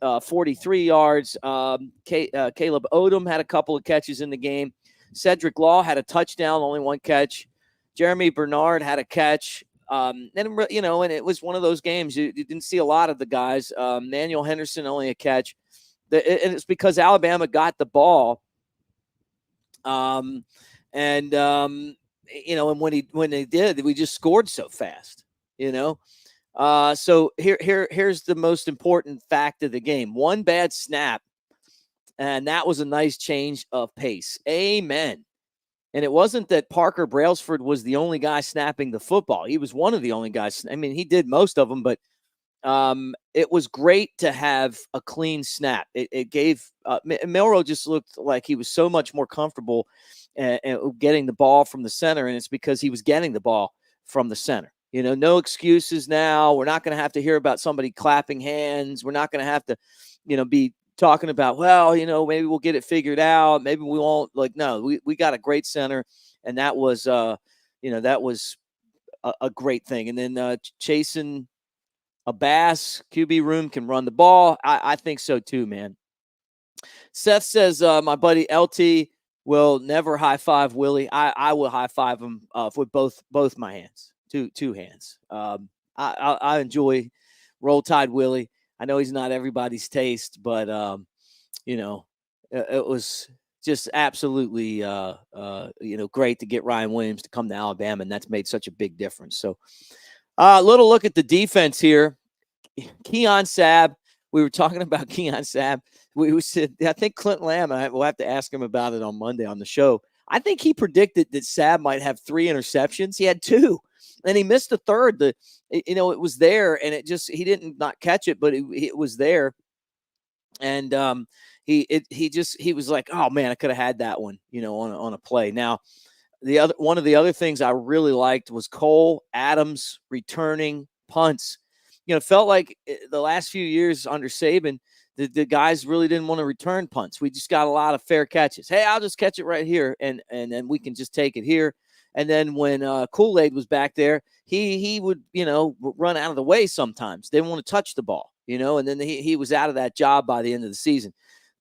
43 yards. Caleb Odom had a couple of catches in the game. Cedric Law had a touchdown, only 1 catch. Jeremy Bernard had a catch. And it was one of those games. You didn't see a lot of the guys. Manuel Henderson, only a catch. And it's because Alabama got the ball. And when they did, we just scored so fast, So here's the most important fact of the game. 1 bad snap, and that was a nice change of pace. Amen. And it wasn't that Parker Brailsford was the only guy snapping the football. He was one of the only guys. I mean, he did most of them, but it was great to have a clean snap. It gave Milroe just looked like he was so much more comfortable getting the ball from the center, and it's because he was getting the ball from the center. No excuses now. We're not going to have to hear about somebody clapping hands. We're not going to have to, be talking about, well, maybe we'll get it figured out. Maybe we won't. Like, no, we got a great center, and that was, that was a great thing. And then chasing a Bass QB room can run the ball. I think so too, man. Seth says, my buddy LT will never high five Willie. I will high five him with both my hands, two hands. I enjoy Roll Tide Willie. I know he's not everybody's taste, but it was just absolutely great to get Ryan Williams to come to Alabama, and that's made such a big difference. So a little look at the defense here. Keon Sabb. We were talking about Keon Sabb. We said, I think Clint Lamb, we'll have to ask him about it on Monday on the show. I think he predicted that Sabb might have 3 interceptions. He had 2, and he missed the third. It was there, and he didn't not catch it, but it was there. And he was like, oh man, I could have had that one, on a play. Now, one of the other things I really liked was Cole Adams returning punts. It felt like the last few years under Saban, the guys really didn't want to return punts. We just got a lot of fair catches. Hey, I'll just catch it right here, and then we can just take it here. And then when Kool-Aid was back there, he would, run out of the way sometimes. They didn't want to touch the ball, and then he was out of that job by the end of the season.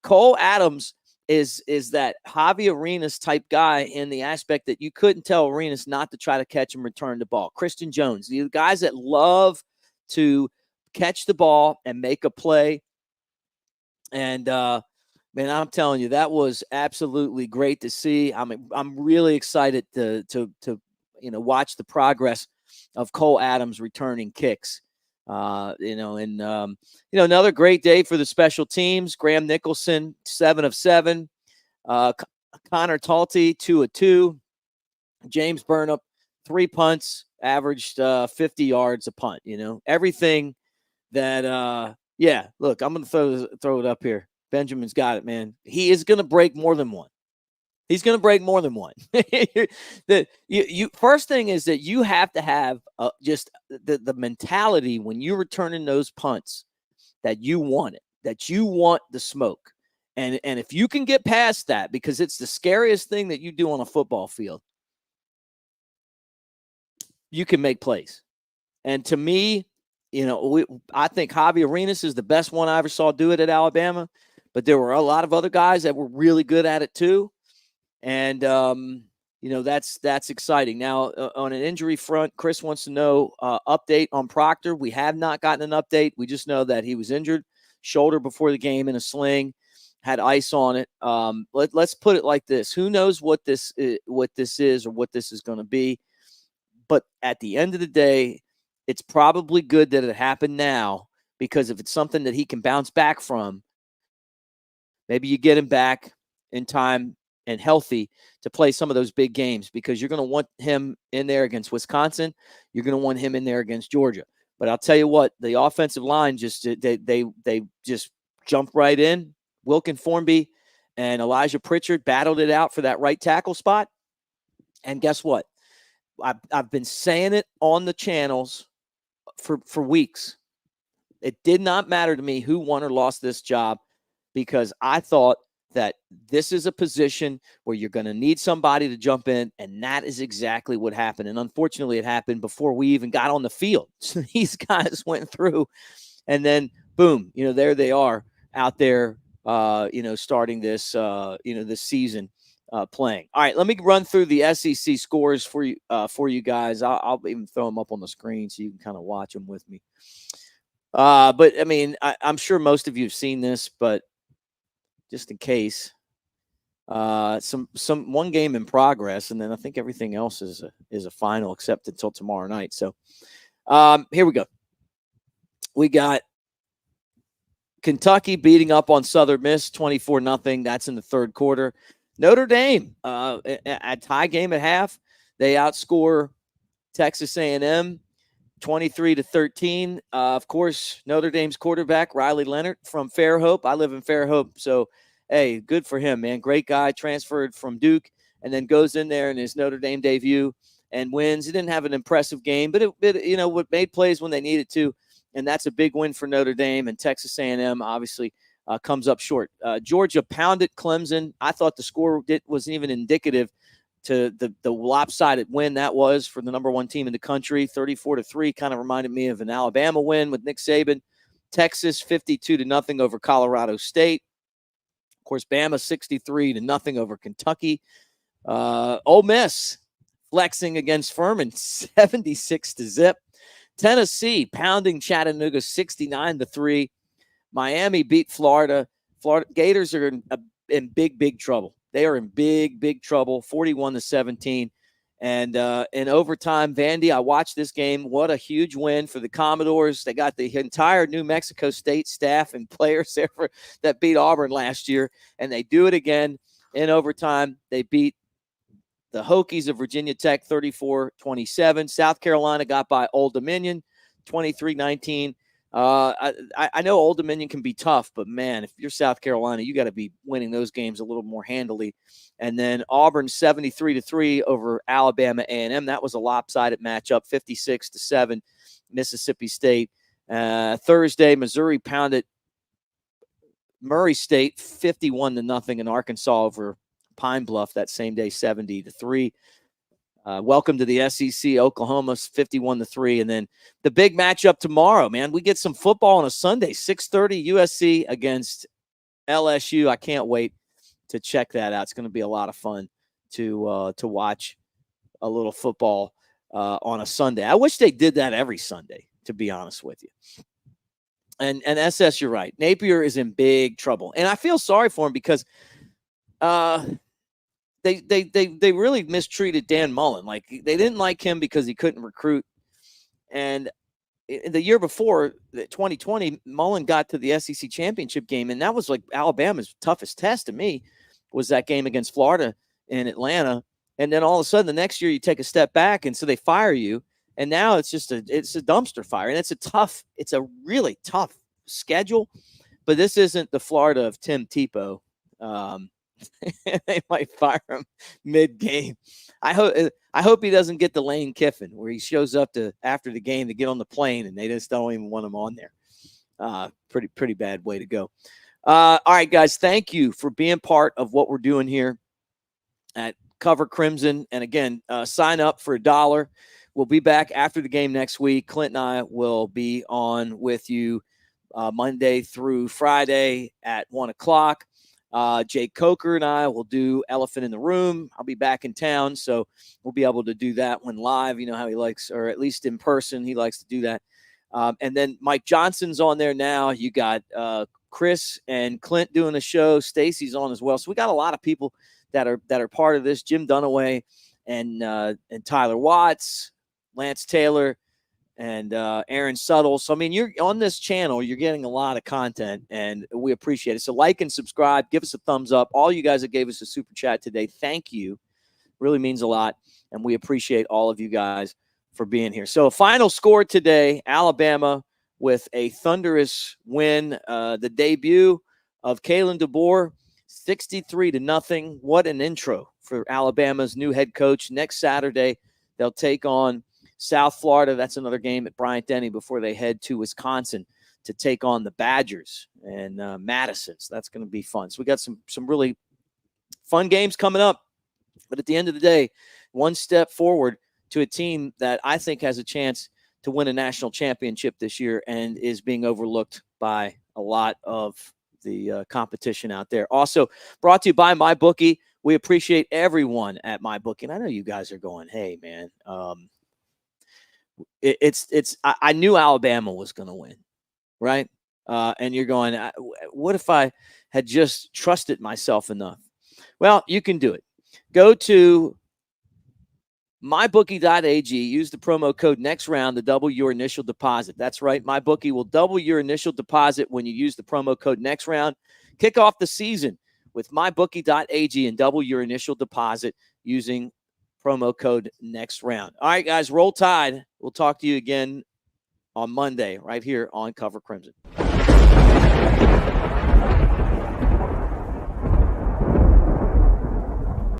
Cole Adams is that Javi Arenas type guy in the aspect that you couldn't tell Arenas not to try to catch and return the ball. Christian Jones, the guys that love to catch the ball and make a play. And man, I'm telling you, that was absolutely great to see. I'm really excited to watch the progress of Cole Adams returning kicks. Another great day for the special teams. Graham Nicholson, 7 of 7. Connor Talty, 2 of 2. James Burnap, 3 punts, averaged 50 yards a punt. Everything that look, I'm gonna throw it up here. Benjamin's got it, man. He is gonna break more than one. He's gonna break more than one. First thing is that you have to have just the mentality when you're returning those punts that you want it, that you want the smoke. And if you can get past that, because it's the scariest thing that you do on a football field, you can make plays. And to me, I think Javi Arenas is the best one I ever saw do it at Alabama, but there were a lot of other guys that were really good at it too. And, that's exciting. Now, on an injury front, Chris wants to know update on Proctor. We have not gotten an update. We just know that he was injured, shoulder before the game in a sling, had ice on it. Let's put it like this. Who knows what this is or what this is going to be? But at the end of the day, it's probably good that it happened now, because if it's something that he can bounce back from, maybe you get him back in time and healthy to play some of those big games, because you're going to want him in there against Wisconsin. You're going to want him in there against Georgia. But I'll tell you what, the offensive line they just jumped right in. Wilkin Formby and Elijah Pritchard battled it out for that right tackle spot. And guess what? I've been saying it on the channels for weeks. It did not matter to me who won or lost this job, because I thought that this is a position where you're going to need somebody to jump in, and that is exactly what happened. And unfortunately, it happened before we even got on the field. So these guys went through, and then boom, there they are out there, starting this, this season. Playing. All right, let me run through the SEC scores for you guys. I'll even throw them up on the screen so you can kind of watch them with me. But I mean, I'm sure most of you have seen this, but just in case, some one game in progress, and then I think everything else is a final except until tomorrow night. So here we go. We got Kentucky beating up on Southern Miss 24-0. That's in the third quarter. Notre Dame, a tie game at half, they outscore Texas A&M 23-13. Of course, Notre Dame's quarterback, Riley Leonard from Fairhope. I live in Fairhope, so, hey, good for him, man. Great guy, transferred from Duke, and then goes in there in his Notre Dame debut and wins. He didn't have an impressive game, but it made plays when they needed to, and that's a big win for Notre Dame. And Texas A&M obviously comes up short. Georgia pounded Clemson. I thought the score wasn't even indicative to the lopsided win that was for the number one team in the country. 34-3 kind of reminded me of an Alabama win with Nick Saban. Texas 52-0 over Colorado State. Of course, Bama 63-0 over Kentucky. Ole Miss flexing against Furman 76-0. Tennessee pounding Chattanooga 69-3. Miami beat Florida. Florida Gators are in big trouble. They are in big trouble. 41-17. And in overtime, Vandy, I watched this game. What a huge win for the Commodores. They got the entire New Mexico State staff and players there that beat Auburn last year, and they do it again in overtime. They beat the Hokies of Virginia Tech 34-27. South Carolina got by Old Dominion 23-19. I know Old Dominion can be tough, but man, if you're South Carolina, you got to be winning those games a little more handily. And then Auburn 73-3 over Alabama A&M. That was a lopsided matchup, 56-7, Mississippi State. Thursday, Missouri pounded Murray State 51-0 in Arkansas over Pine Bluff that same day, 70-3. Welcome to the SEC. Oklahoma 51-3. And then the big matchup tomorrow, man. We get some football on a Sunday, 6:30 USC against LSU. I can't wait to check that out. It's going to be a lot of fun to watch a little football on a Sunday. I wish they did that every Sunday, to be honest with you. And SS, you're right. Napier is in big trouble. And I feel sorry for him because they really mistreated Dan Mullen. Like, they didn't like him because he couldn't recruit. And the year before, 2020, Mullen got to the SEC championship game, and that was like Alabama's toughest test to me, was that game against Florida in Atlanta. And then all of a sudden, the next year, you take a step back, and so they fire you. And now it's just it's a dumpster fire, and it's a really tough schedule. But this isn't the Florida of Tim Tebow. They might fire him mid-game. I hope he doesn't get the Lane Kiffin where he shows up after the game to get on the plane and they just don't even want him on there. Pretty bad way to go. All right, guys, thank you for being part of what we're doing here at Cover Crimson. And again, sign up for $1. We'll be back after the game next week. Clint and I will be on with you Monday through Friday at 1 o'clock. Jake Coker and I will do Elephant in the Room. I'll be back in town, so we'll be able to do that one live. You know how he likes, or at least in person, he likes to do that. And then Mike Johnson's on there now. You got Chris and Clint doing a show. Stacy's on as well. So we got a lot of people that are part of this. Jim Dunaway and Tyler Watts, Lance Taylor, and Aaron Suttle. So, I mean, you're on this channel, you're getting a lot of content, and we appreciate it. So like and subscribe, give us a thumbs up. All you guys that gave us a super chat today, thank you. Really means a lot, and we appreciate all of you guys for being here. So a final score today, Alabama with a thunderous win. The debut of Kalen DeBoer, 63-0. What an intro for Alabama's new head coach. Next Saturday, they'll take on South Florida. That's another game at Bryant-Denny before they head to Wisconsin to take on the Badgers and Madison. So that's going to be fun. So we got some really fun games coming up. But at the end of the day, one step forward to a team that I think has a chance to win a national championship this year and is being overlooked by a lot of the competition out there. Also brought to you by MyBookie. We appreciate everyone at MyBookie. And I know you guys are going, hey, man, I knew Alabama was going to win, right? And you're going, what if I had just trusted myself enough? Well, you can do it. Go to mybookie.ag. Use the promo code NEXTROUND to double your initial deposit. That's right. MyBookie will double your initial deposit when you use the promo code NEXTROUND. Kick off the season with mybookie.ag and double your initial deposit using promo code NEXTROUND. All right, guys, roll tide. We'll talk to you again on Monday right here on Cover Crimson.